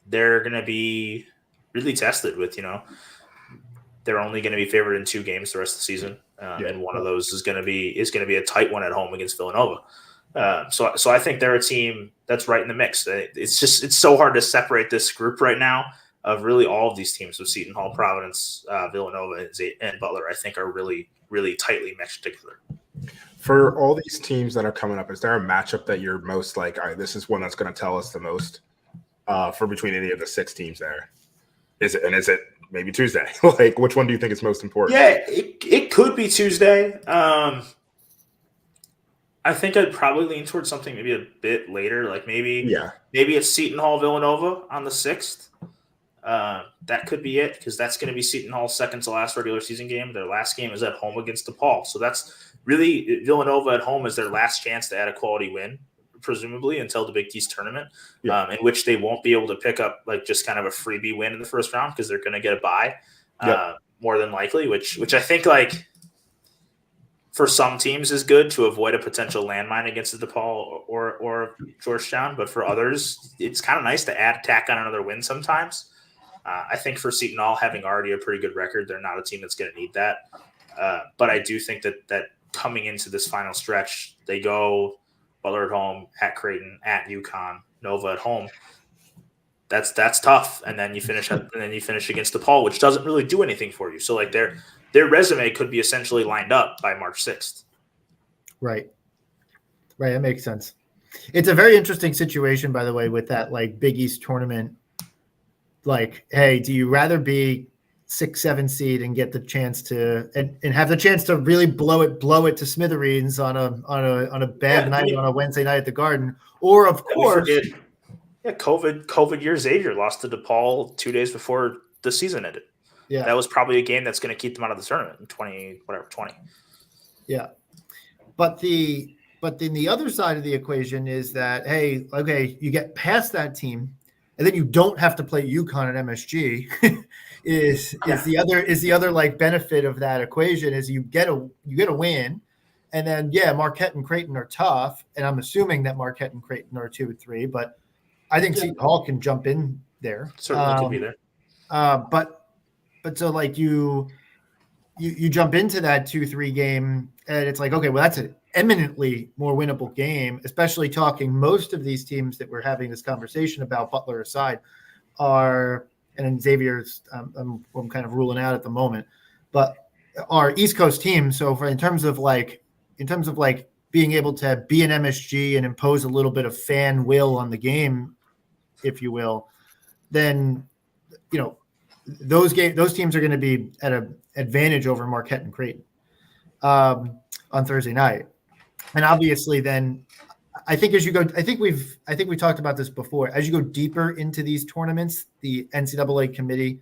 they're going to be really tested with, they're only going to be favored in 2 games the rest of the season. And one of those is going to be a tight one at home against Villanova. So I think they're a team that's right in the mix. It's so hard to separate this group right now of really all of these teams, with Seton Hall, Providence, Villanova, and Butler, I think are really, really tightly meshed together. For all these teams that are coming up, is there a matchup that you're most like, all right, this is one that's going to tell us the most for between any of the 6 teams there? Is it maybe Tuesday? Like, which one do you think is most important? Yeah, it could be Tuesday. I think I'd probably lean towards something maybe a bit later, like maybe it's Seton Hall Villanova on the 6th. That could be it, because that's going to be Seton Hall's second to last regular season game. Their last game is at home against DePaul, so that's really Villanova at home is their last chance to add a quality win, presumably until the Big East tournament, in which they won't be able to pick up like just kind of a freebie win in the first round because they're going to get a bye, more than likely. Which I think like for some teams is good to avoid a potential landmine against the DePaul or Georgetown, but for others, it's kind of nice to tack on another win sometimes. I think for Seton Hall, having already a pretty good record, they're not a team that's going to need that. But I do think that coming into this final stretch, they go Butler at home, at Creighton, at UConn, Nova at home. That's tough. And then you finish against DePaul, which doesn't really do anything for you. So like their resume could be essentially lined up by March 6th. Right. That makes sense. It's a very interesting situation, by the way, with that like Big East tournament. Like, hey, do you rather be 6-7 seed and get the chance to and have the chance to really blow it to smithereens on a bad night on a Wednesday night at the Garden, or of course, COVID year Xavier lost to DePaul 2 days before the season ended. Yeah, that was probably a game that's going to keep them out of the tournament in 20. Yeah, but then the other side of the equation is that, hey, okay, you get past that team, and then you don't have to play UConn at MSG. is the other like benefit of that equation is you get a win, and then Marquette and Creighton are tough, and I'm assuming that Marquette and Creighton are 2 and 3, but I think Seton Hall can jump in there. Certainly could be there. But so like you jump into that 2-3 game, and it's like, okay, well, that's an eminently more winnable game, especially talking most of these teams that we're having this conversation about, Butler aside, are, and then Xavier's I'm kind of ruling out at the moment, but are East Coast teams. So in terms of being able to be an MSG and impose a little bit of fan will on the game, if you will, then those teams are going to be at an advantage over Marquette and Creighton on Thursday night. And obviously then I think as you go, I think we talked about this before, as you go deeper into these tournaments, the NCAA committee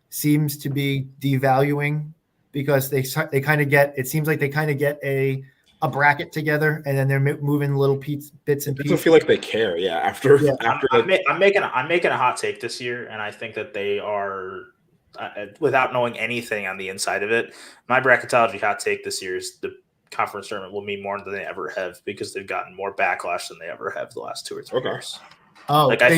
seems to be devaluing, because they kind of get, it seems like they kind of get a a bracket together, and then they're moving little bits and It pieces. doesn't feel like they care. Yeah. After I'm making a hot take this year, and I think that they are, without knowing anything on the inside of it, my bracketology hot take this year is the conference tournament will mean more than they ever have because they've gotten more backlash than they ever have the last 2 or 3 years. Oh, like I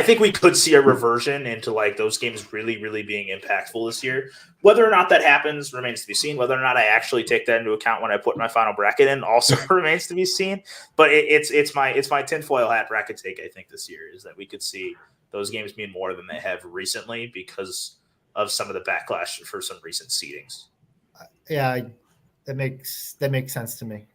think we could see a reversion into like those games really, really being impactful this year. Whether or not that happens remains to be seen. Whether or not I actually take that into account when I put my final bracket in also remains to be seen. But it's my tinfoil hat bracket take. I think this year is that we could see those games mean more than they have recently because of some of the backlash for some recent seedings. Yeah, that makes sense to me.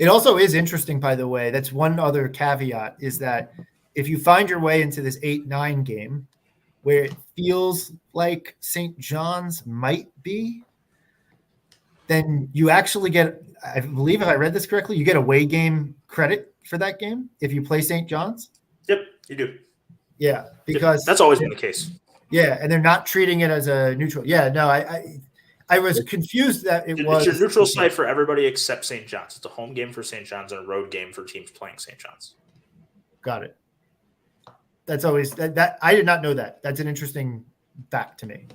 It also is interesting, by the way. That's one other caveat is that if you find your way into this 8-9 game where it feels like St. John's might be, then you actually get, I believe if I read this correctly, you get away game credit for that game if you play St. John's. Yep, you do. Yeah, because that's always been the case. Yeah, and they're not treating it as a neutral. Yeah, no, I was confused that it's your neutral site for everybody except St. John's. It's a home game for St. John's and a road game for teams playing St. John's. Got it. That's always that I did not know that. That's an interesting fact to me.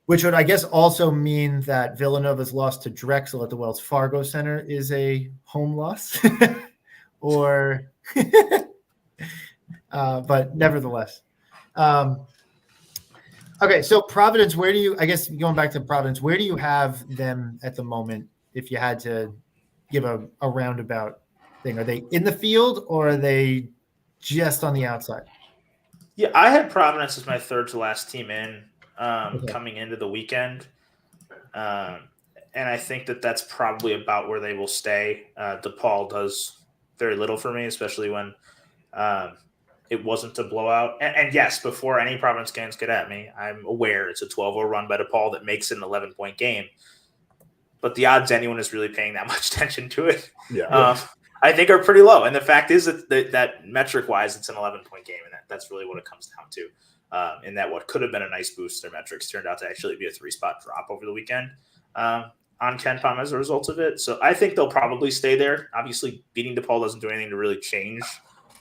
Which would, I guess, also mean that Villanova's loss to Drexel at the Wells Fargo Center is a home loss, or, but nevertheless. Okay, so Providence, going back to Providence, where do you have them at the moment if you had to give a roundabout thing? Are they in the field or are they just on the outside? Yeah, I had Providence as my third to last team in coming into the weekend. And I think that that's probably about where they will stay. DePaul does very little for me, especially when it wasn't a blowout. And yes, before any Providence fans get at me, I'm aware it's a 12-0 run by DePaul that makes it an 11-point game. But the odds anyone is really paying that much attention to it, I think are pretty low. And the fact is that metric-wise, it's an 11-point game, and that's really what it comes down to. In that what could have been a nice boost, their metrics turned out to actually be a 3-spot drop over the weekend on Ken Palm as a result of it. So I think they'll probably stay there. Obviously, beating DePaul doesn't do anything to really change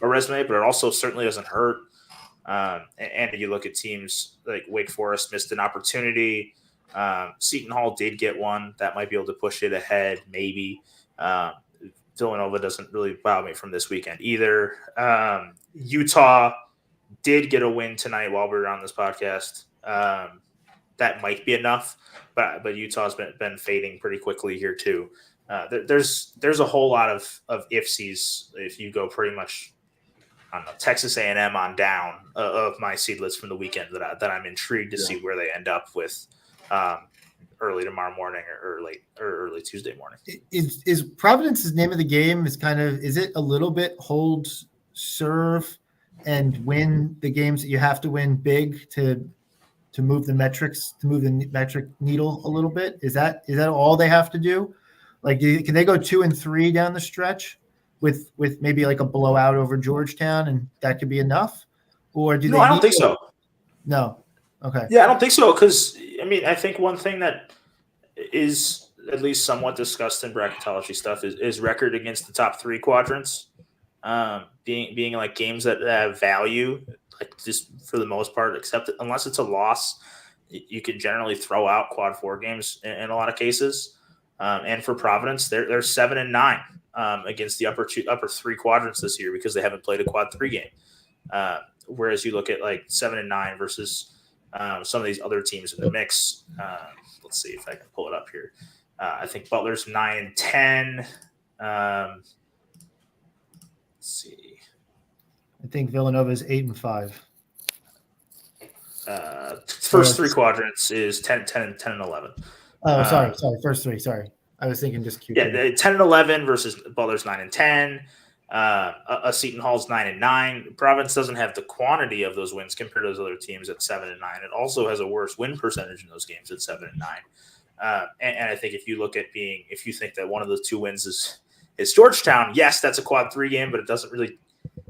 a resume, but it also certainly doesn't hurt. And you look at teams like Wake Forest missed an opportunity. Seton Hall did get one that might be able to push it ahead, maybe. Villanova doesn't really wow me from this weekend either. Utah did get a win tonight while we were on this podcast. That might be enough, but Utah's been fading pretty quickly here too. There's a whole lot of ifsies if you go pretty much, I don't know, Texas A&M on down of my seed list from the weekend that I'm intrigued to see where they end up with early tomorrow morning or early Tuesday morning. Is Providence's name of the game is it a little bit hold, serve, and win the games that you have to win big to move the metrics, to move the metric needle a little bit? Is that all they have to do? Like, can they go 2-3 down the stretch with maybe like a blowout over Georgetown, and that could be enough? Or do they? No, I don't think so. No. Okay. Yeah, I don't think so, because I think one thing that is at least somewhat discussed in bracketology stuff is record against the top 3 quadrants, being like games that have value, like just for the most part, except unless it's a loss, you can generally throw out quad 4 games in a lot of cases. And for Providence, they're 7-9 against the upper 3 quadrants this year because they haven't played a quad 3 game. Whereas you look at like 7-9 versus some of these other teams in the mix. Let's see if I can pull it up here. I think Butler's 9-10. Let's see. I think Villanova is 8-5. First 3 quadrants is 10 and 11. Oh, sorry. First 3. Sorry, I was thinking just Q2. Yeah, 10 and 11 versus Butler's 9-10. A Seton Hall's 9-9. Providence doesn't have the quantity of those wins compared to those other teams at 7-9. It also has a worse win percentage in those games at 7-9. And I think if you think that one of those 2 wins is Georgetown, yes, that's a quad 3 game, but it doesn't really.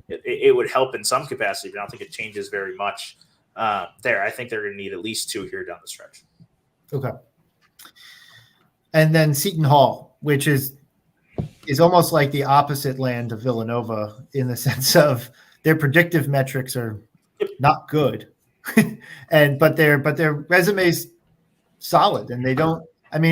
It would help in some capacity, but I don't think it changes very much. There, I think they're going to need at least 2 here down the stretch. Okay. And then Seton Hall, which is almost like the opposite land of Villanova in the sense of their predictive metrics are not good. but their resume's solid, and they don't have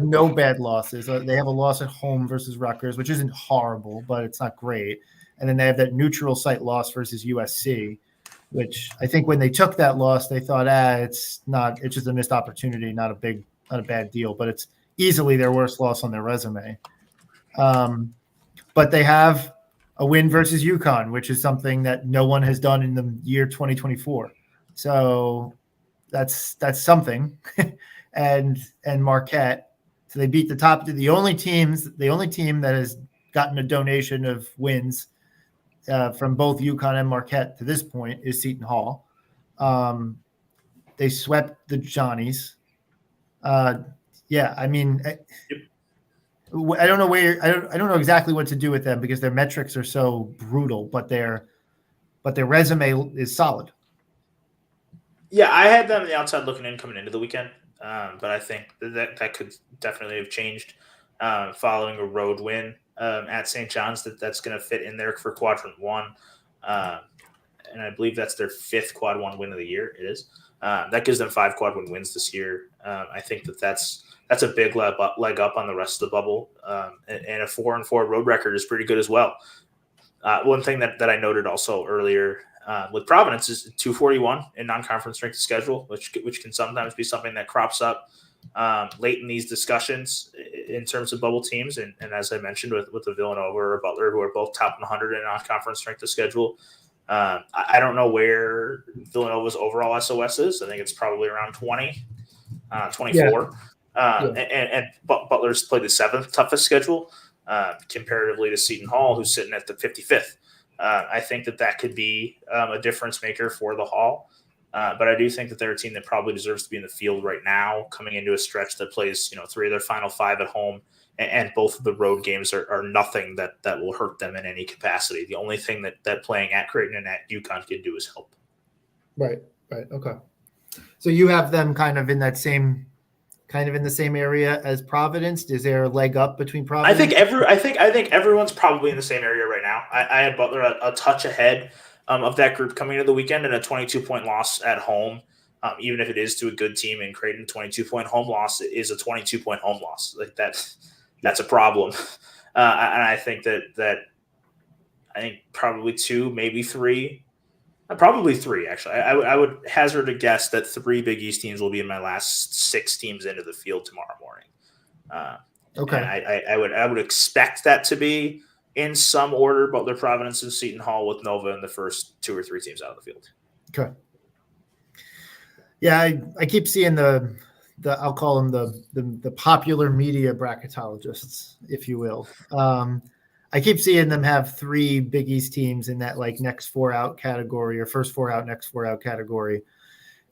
no bad losses. They have a loss at home versus Rutgers, which isn't horrible, but it's not great. And then they have that neutral site loss versus USC, which I think when they took that loss, they thought, it's just a missed opportunity, not a bad deal, but it's easily their worst loss on their resume. But they have a win versus UConn, which is something that no one has done in the year 2024. So that's something. and Marquette. So they beat the only team that has gotten a donation of wins from both UConn and Marquette to this point is Seton Hall. They swept the Johnnies. I don't know I don't know exactly what to do with them because their metrics are so brutal, but their resume is solid. Yeah, I had them on the outside looking in coming into the weekend, but I think that could definitely have changed following a road win at St. John's. That's going to fit in there for quadrant one, and I believe that's their 5th quad one win of the year. It is. That gives them 5 quad one wins this year. I think that's a big leg up on the rest of the bubble, and a 4-4 road record is pretty good as well. One thing that I noted also earlier with Providence is 241 in non-conference strength of schedule, which can sometimes be something that crops up late in these discussions in terms of bubble teams. And as I mentioned with the Villanova or Butler, who are both top 100 in non-conference strength of schedule. I don't know where Villanova's overall SOS is. I think it's probably around 20, 24. Yeah. And Butler's played the 7th toughest schedule comparatively to Seton Hall, who's sitting at the 55th. I think that could be a difference maker for the Hall. But I do think that they're a team that probably deserves to be in the field right now, coming into a stretch that plays 3 of their final 5 at home. And both of the road games are nothing that will hurt them in any capacity. The only thing that playing at Creighton and at UConn can do is help. Right. Okay. So you have them kind of in the same area as Providence. Is there a leg up between Providence? I think everyone's probably in the same area right now. I had Butler a touch ahead of that group coming into the weekend, and a 22-point loss at home. Even if it is to a good team in Creighton, 22-point home loss is a 22-point home loss. Like that's a problem. And I think that probably 2, maybe 3, probably 3 actually. I would hazard a guess that 3 Big East teams will be in my last 6 teams into the field tomorrow morning. Okay. And I would expect that to be in some order: Butler, Providence, and Seton Hall, with Nova in the first 2 or 3 teams out of the field. Okay. Yeah, I keep seeing the I'll call them the popular media bracketologists, if you will. I keep seeing them have 3 Big East teams in that like next 4 out category, or first 4 out, next 4 out category.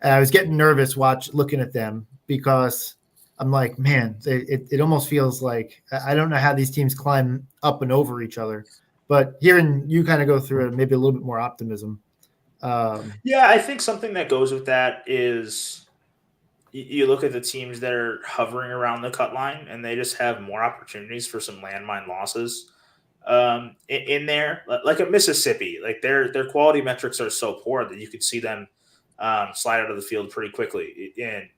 And I was getting nervous looking at them because I'm like, man, it almost feels like I don't know how these teams climb up and over each other. But hearing you kind of go through it, maybe a little bit more optimism. Yeah, I think something that goes with that is you look at the teams that are hovering around the cut line, and they just have more opportunities for some landmine losses in there. Like a Mississippi, like their quality metrics are so poor that you could see them slide out of the field pretty quickly. And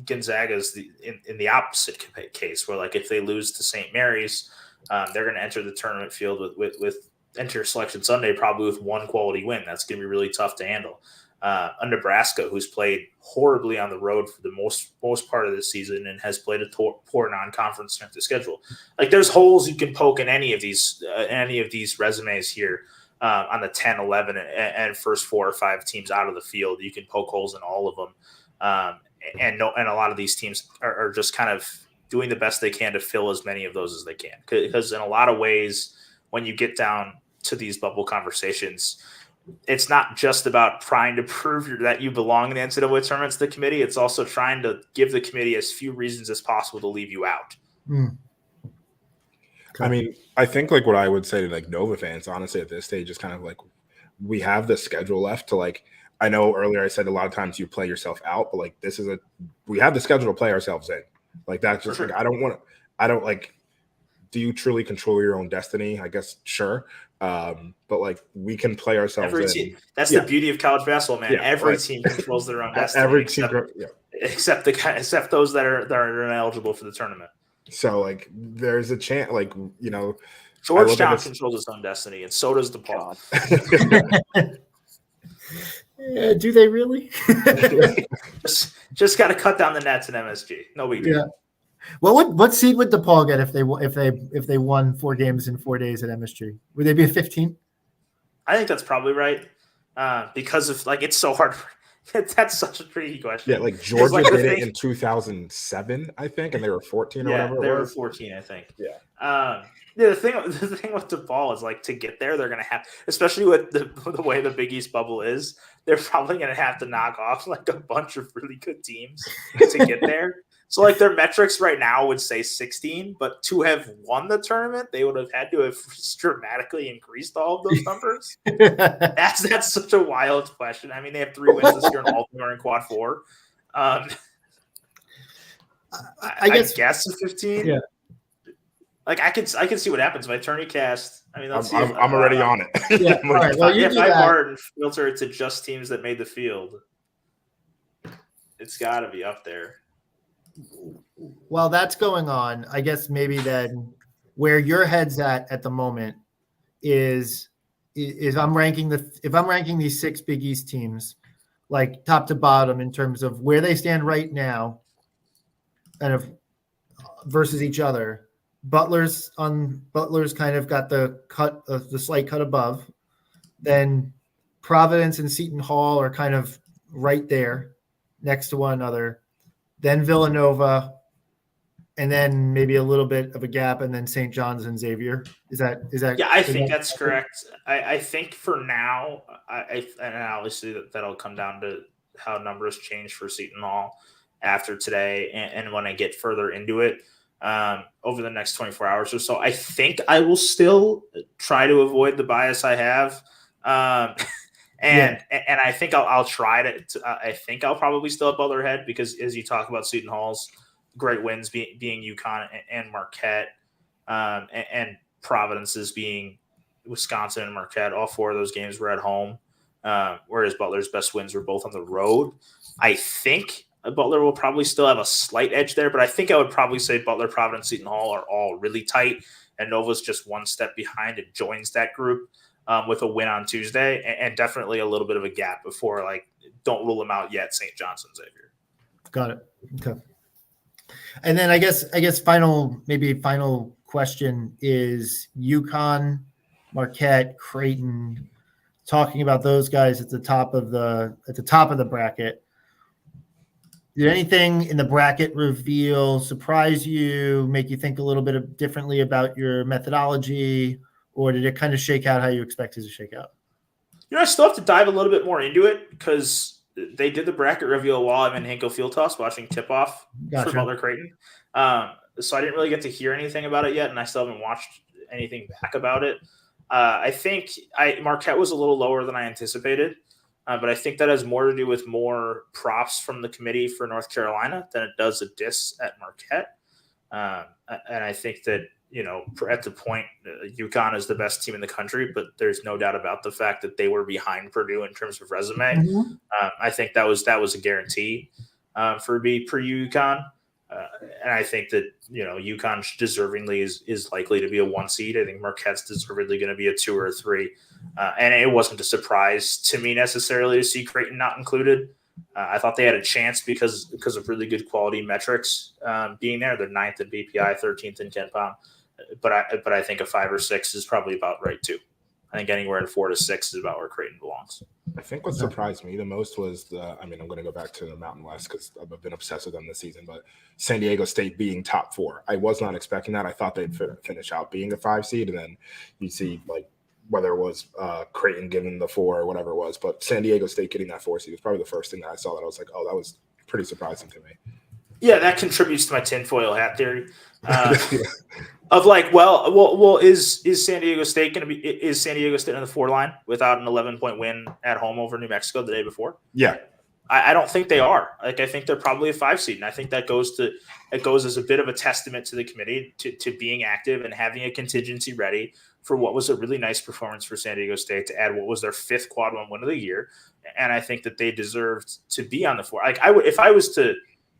Gonzaga's in the opposite case, where like if they lose to St. Mary's, they're going to enter the tournament field with enter Selection Sunday probably with 1 quality win. That's going to be really tough to handle. A Nebraska, who's played horribly on the road for the most part of the season and has played a poor non-conference strength of schedule. Like there's holes you can poke in any of these resumes here on the 10, 11, and first 4 or 5 teams out of the field. You can poke holes in all of them. And a lot of these teams are just kind of doing the best they can to fill as many of those as they can. Because in a lot of ways, when you get down to these bubble conversations, it's not just about trying to prove that you belong in the NCAA tournaments to the committee. It's also trying to give the committee as few reasons as possible to leave you out. Mm. I mean, I think like what I would say to like Nova fans, honestly, at this stage is kind of like we have the schedule left to like. I know earlier I said a lot of times you play yourself out, but like we have the schedule to play ourselves in. Like that's just sure. like I don't like. Do you truly control your own destiny? I guess sure. But like we can play ourselves Every in. team. That's the beauty of college basketball, man. Yeah, every team controls their own destiny. Every team, except those that are ineligible for the tournament. So like, there's a chance, like Georgetown controls its own destiny, and so does DePaul. Yeah, do they really? just got to cut down the nets in MSG. No big deal. Yeah. Well, what seed would DePaul get if they won 4 games in 4 days at MSG? Would they be a 15? I think that's probably right. Because of like it's so hard. That's such a tricky question. Yeah, like Georgia did it in 2007, I think, and they were 14 or whatever. They were 14, I think. Yeah. The thing with DePaul is like to get there, they're gonna have, especially with the way the Big East bubble is, they're probably gonna have to knock off like a bunch of really good teams to get there. So like their metrics right now would say 16, but to have won the tournament, they would have had to have dramatically increased all of those numbers. That's such a wild question. I mean, they have 3 wins this year and all of them are in quad 4. I guess a 15. Yeah. Like I can see what happens if I turn cast. I mean, I'm already on it. Yeah. All right. Well, if I Martin filter it to just teams that made the field, it's got to be up there. While that's going on, I guess maybe then where your head's at the moment is if I'm ranking these 6 Big East teams, like top to bottom in terms of where they stand right now, and versus each other. Butler's kind of got the slight cut above. Then Providence and Seton Hall are kind of right there next to one another. Then Villanova, and then maybe a little bit of a gap, and then St. John's and Xavier. Is that? Yeah, I think that's correct. I think for now, and obviously that'll come down to how numbers change for Seton Hall after today, and when I get further into it over the next 24 hours or so. I think I will still try to avoid the bias I have. And I think I'll try to. I think I'll probably still have Butler ahead because as you talk about Seton Hall's great wins being UConn and Marquette, and Providence's being Wisconsin and Marquette. All 4 of those games were at home, whereas Butler's best wins were both on the road. I think Butler will probably still have a slight edge there, but I think I would probably say Butler, Providence, Seton Hall are all really tight, and Nova's just one step behind and joins that group. With a win on Tuesday, and definitely a little bit of a gap before, like, don't rule them out yet, St. John's and Xavier. Got it. Okay. And then I guess final question is UConn, Marquette, Creighton, talking about those guys at the top of the bracket. Did anything in the bracket reveal surprise you, make you think a little bit differently about your methodology? Or did it kind of shake out how you expected to shake out? I still have to dive a little bit more into it because they did the bracket reveal while I'm in Hinkle Field Toss watching tip-off for Butler Creighton. So I didn't really get to hear anything about it yet, and I still haven't watched anything back about it. I think Marquette was a little lower than I anticipated, but I think that has more to do with more props from the committee for North Carolina than it does a diss at Marquette. And I think that, at the point, UConn is the best team in the country, but there's no doubt about the fact that they were behind Purdue in terms of resume. Mm-hmm. I think that was a guarantee for UConn. And I think that, UConn deservingly is likely to be a 1 seed. I think Marquette's deservedly going to be a 2 or a 3. And it wasn't a surprise to me necessarily to see Creighton not included. I thought they had a chance because of really good quality metrics being there. They're 9th in BPI, 13th in KenPom. But I think a 5 or 6 is probably about right too. I think anywhere in 4 to 6 is about where Creighton belongs. I think what surprised me the most was I'm going to go back to the Mountain West because I've been obsessed with them this season, but San Diego State being top 4. I was not expecting that. I thought they'd finish out being a 5 seed, and then you see whether it was Creighton giving the 4 or whatever it was, but San Diego State getting that 4 seed was probably the first thing that I saw that I was like, oh, that was pretty surprising to me. Yeah, that contributes to my tinfoil hat theory. Of is San Diego State going to be? Is San Diego State on the 4 line without an 11-point win at home over New Mexico the day before? Yeah. I don't think they are. Like, I think they're probably a 5 seed, and I think that goes as a bit of a testament to the committee to being active and having a contingency ready for what was a really nice performance for San Diego State to add what was their 5th quad 1 win of the year. And I think that they deserved to be on the 4. Like, if I was to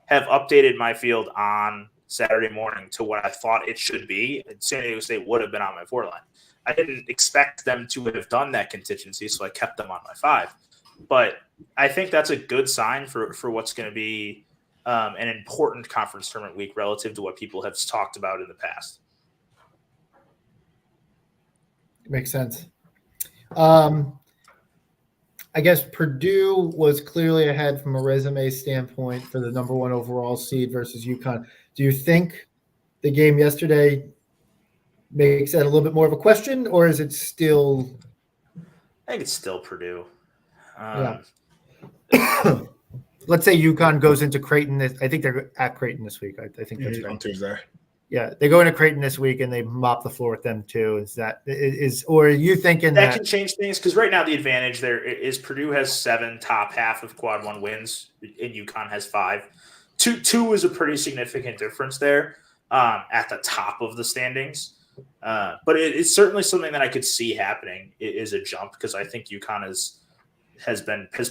have updated my field on Saturday morning to what I thought it should be, San Diego State would have been on my 4 line. I didn't expect them to have done that contingency, so I kept them on my 5. But I think that's a good sign for what's going to be an important conference tournament week relative to what people have talked about in the past. Makes sense. I guess Purdue was clearly ahead from a resume standpoint for the number 1 overall seed versus UConn. Do you think the game yesterday makes that a little bit more of a question, or is it still? I think it's still Purdue. Yeah. Let's say UConn goes into Creighton. I think they're at Creighton this week. I think that's right. On Tuesday. Yeah, they go into Creighton this week and they mop the floor with them too. Or are you thinking that can change things? Because right now the advantage there is Purdue has 7 top half of quad 1 wins, and UConn has 5. Two is a pretty significant difference there at the top of the standings. But it's certainly something that I could see happening is a jump, because I think UConn has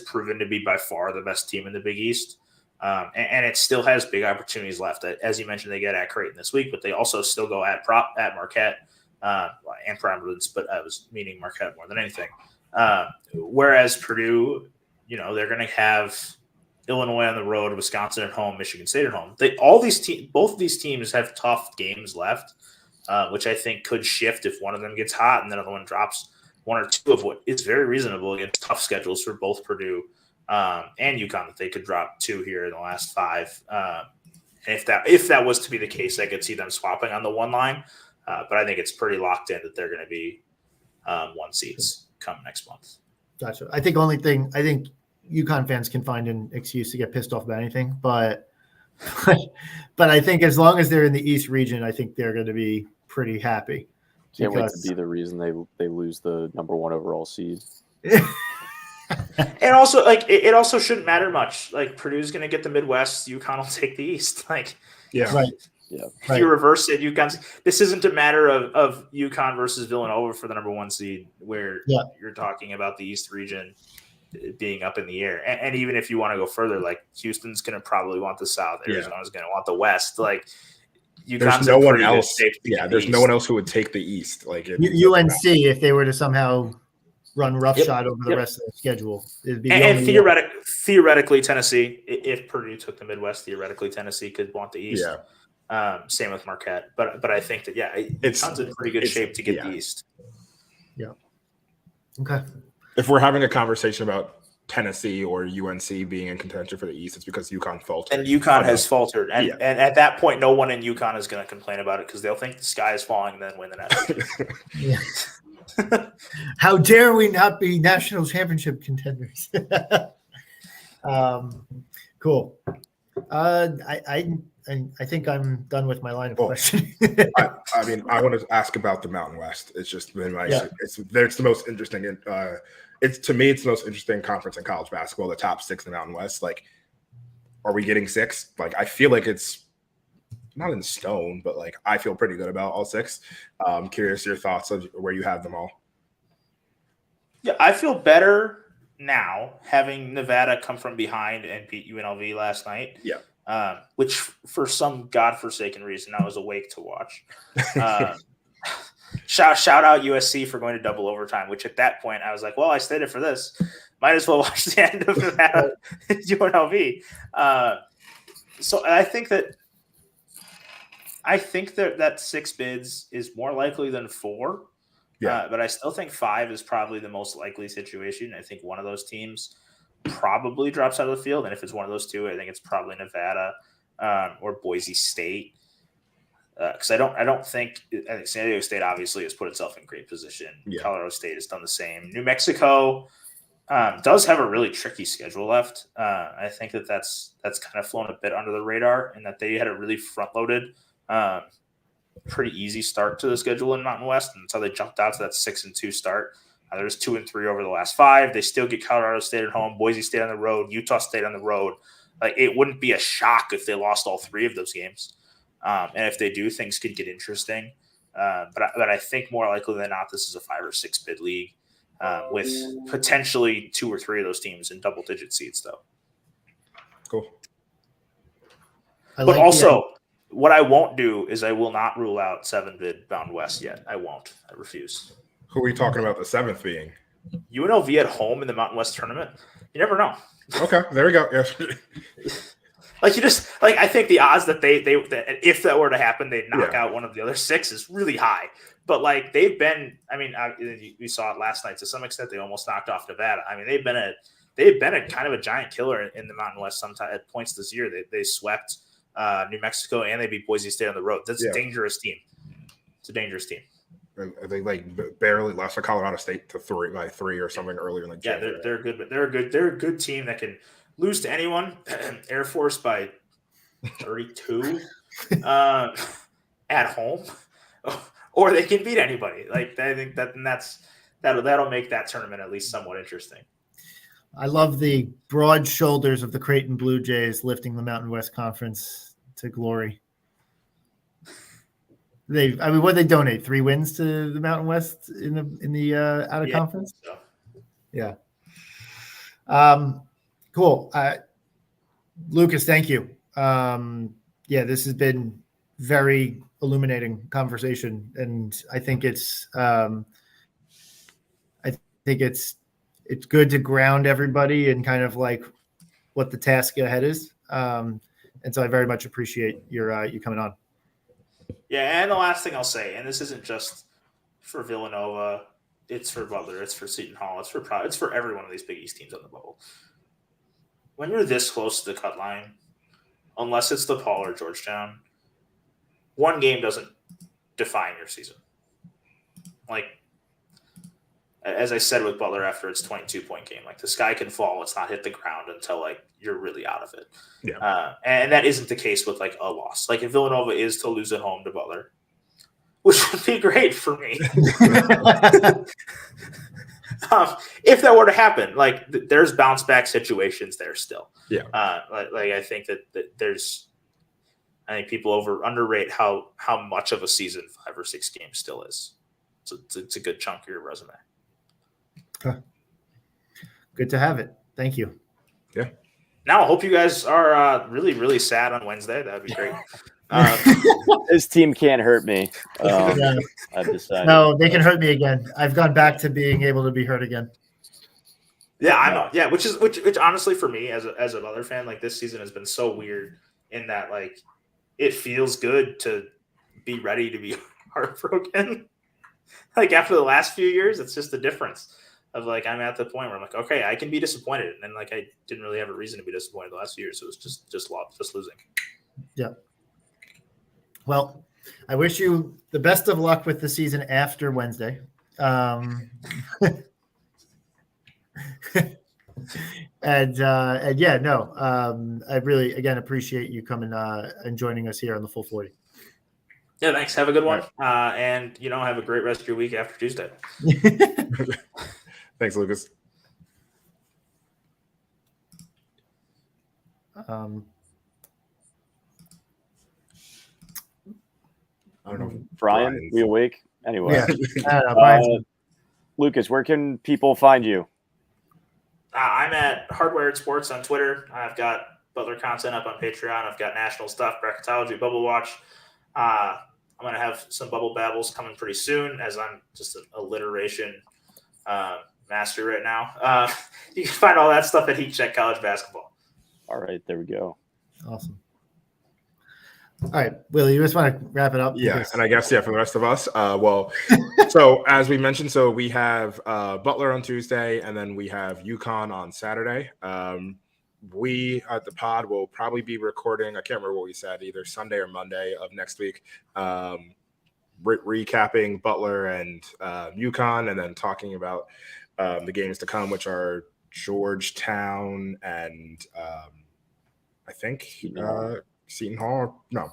proven to be by far the best team in the Big East. And it still has big opportunities left. As you mentioned, they get at Creighton this week, but they also still go at Marquette and Providence, but I was meaning Marquette more than anything. Whereas Purdue, they're going to have Illinois on the road, Wisconsin at home, Michigan State at home. Both of these teams have tough games left, which I think could shift if one of them gets hot and the other one drops 1 or 2 of what is very reasonable against tough schedules for both Purdue and UConn, that they could drop 2 here in the last 5. If that was to be the case, I could see them swapping on the 1 line. But I think it's pretty locked in that they're going to be 1 seeds come next month. Gotcha. I think UConn fans can find an excuse to get pissed off about anything, but I think as long as they're in the East region, I think they're going to be pretty happy. Can't wait to be the reason they lose the number 1 overall seed. And also, it also shouldn't matter much. Like, Purdue's going to get the Midwest, UConn will take the East. Yeah, right. Yeah. If you reverse it, this isn't a matter of UConn versus Villanova for the number 1 seed, where you're talking about the East region being up in the air. And even if you want to go further, like, Houston's going to probably want the South, Arizona's going to want the West. Like, there's no one else. Yeah, there's no one else who would take the East. Like UNC, if they were to somehow run roughshod over the rest of the schedule, it'd be. And theoretically, Tennessee, if Purdue took the Midwest, theoretically Tennessee could want the East. Yeah. Same with Marquette, but I think that it's in pretty good shape to get the East. Yeah. Okay. If we're having a conversation about Tennessee or UNC being in contention for the East, it's because UConn faltered. And UConn has faltered. And at that point, no one in UConn is going to complain about it, because they'll think the sky is falling and then win the national. How dare we not be national championship contenders? Cool. I think I'm done with my line of questioning. I want to ask about the Mountain West. It's just been it's the most interesting. It's the most interesting conference in college basketball. The top 6 in the Mountain West. Like, are we getting 6? Like, I feel like it's not in stone, but like I feel pretty good about all 6. I'm curious your thoughts of where you have them all. Yeah, I feel better now having Nevada come from behind and beat UNLV last night. Yeah. Which for some godforsaken reason I was awake to watch. Shout out USC for going to double overtime, which at that point I was like, well, I stayed it for this. Might as well watch the end of Nevada UNLV. So I think that 6 bids is more likely than 4. Yeah. But I still think 5 is probably the most likely situation. I think one of those teams probably drops out of the field. And if it's one of those 2, I think it's probably Nevada or Boise State. Because I think San Diego State obviously has put itself in great position. Yeah. Colorado State has done the same. New Mexico does have a really tricky schedule left. I think that's kind of flown a bit under the radar, and that they had a really front-loaded, pretty easy start to the schedule in Mountain West, and so they jumped out to that 6-2 start. There's 2 and 3 over the last 5. They still get Colorado State at home, Boise State on the road, Utah State on the road. Like, it wouldn't be a shock if they lost all 3 of those games. And if they do, things could get interesting. But I think more likely than not, this is a 5 or 6 bid league with potentially 2 or 3 of those teams in double-digit seeds, though. Cool. But also, what I won't do is I will not rule out 7-bid Mountain West yet. I won't. I refuse. Who are we talking about the 7th being? UNLV at home in the Mountain West tournament. You never know. Okay, there we go. Yes. Like, you just like, I think the odds that they if that were to happen, they'd knock out one of the other 6 is really high. But like, they've been, I mean, we saw it last night to some extent. They almost knocked off Nevada. I mean, they've been a kind of a giant killer in the Mountain West. Sometimes at points this year, they swept New Mexico and they beat Boise State on the road. That's a dangerous team. It's a dangerous team. They like barely lost to Colorado State to 3 or something earlier in the game. Yeah, they're good, but they're a good team that can lose to anyone. Air Force by 32 at home, or they can beat anybody. Like, I think that'll make that tournament at least somewhat interesting. I love the broad shoulders of the Creighton Blue Jays lifting the Mountain West Conference to glory. What they donate? 3 wins to the Mountain West in the out of conference. So. Yeah. Cool. Lucas, thank you. This has been very illuminating conversation, and I think it's good to ground everybody in kind of like what the task ahead is. And so I very much appreciate you coming on. Yeah, and the last thing I'll say, and this isn't just for Villanova, it's for Butler, it's for Seton Hall, it's for every one of these Big East teams on the bubble. When you're this close to the cut line, unless it's DePaul or Georgetown, one game doesn't define your season. Like, as I said with Butler after its 22-point game, like, the sky can fall, it's not hit the ground until like you're really out of it. Yeah. And that isn't the case with like a loss. Like, if Villanova is to lose at home to Butler, which would be great for me. If that were to happen, like, there's bounce back situations there still. Yeah. I think that there's, I think people underrate how much of a season 5 or 6 games still is. So it's a good chunk of your resume. Okay. Good to have it. Thank you. Yeah. Now, I hope you guys are really, really sad on Wednesday. That would be great. This team can't hurt me. I've decided. No, they can hurt me again. I've gone back to being able to be hurt again. Yeah, I know. Yeah, which honestly for me as a Butler fan, like, this season has been so weird in that, like, it feels good to be ready to be heartbroken. Like, after the last few years, it's just the difference of, like, I'm at the point where I'm like, okay, I can be disappointed, and like, I didn't really have a reason to be disappointed the last few years. So it was just losing. Yeah. Well, I wish you the best of luck with the season after Wednesday. And yeah, no, I really, again, appreciate you coming and joining us here on the Full 40. Yeah, thanks. Have a good one. And, have a great rest of your week after Tuesday. Thanks, Lucas. I don't know. Brian, we awake? Anyway. Yeah. Lucas, where can people find you? I'm at Hardware and Sports on Twitter. I've got Butler content up on Patreon. I've got national stuff, bracketology, Bubble Watch. I'm going to have some Bubble Babbles coming pretty soon, as I'm just an alliteration master right now. You can find all that stuff at Heat Check College Basketball. All right, there we go. Awesome. All right, Willie, you just want to wrap it up? Yeah, and I guess, for the rest of us, so as we mentioned, so we have Butler on Tuesday, and then we have UConn on Saturday. We at the pod will probably be recording, I can't remember what we said, either Sunday or Monday of next week, recapping Butler and UConn, and then talking about the games to come, which are Georgetown and I think Seton Hall. No,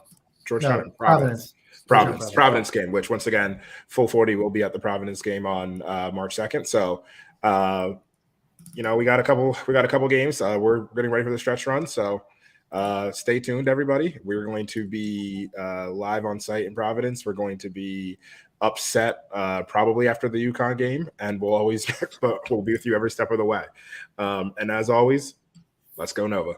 Georgetown No, and Providence. Providence. Providence game, which once again, full 40 will be at the Providence game on March 2nd. So, we got a couple games. We're getting ready for the stretch run. So stay tuned, everybody. We're going to be live on site in Providence. We're going to be upset probably after the UConn game, and we'll be with you every step of the way. And as always, let's go Nova.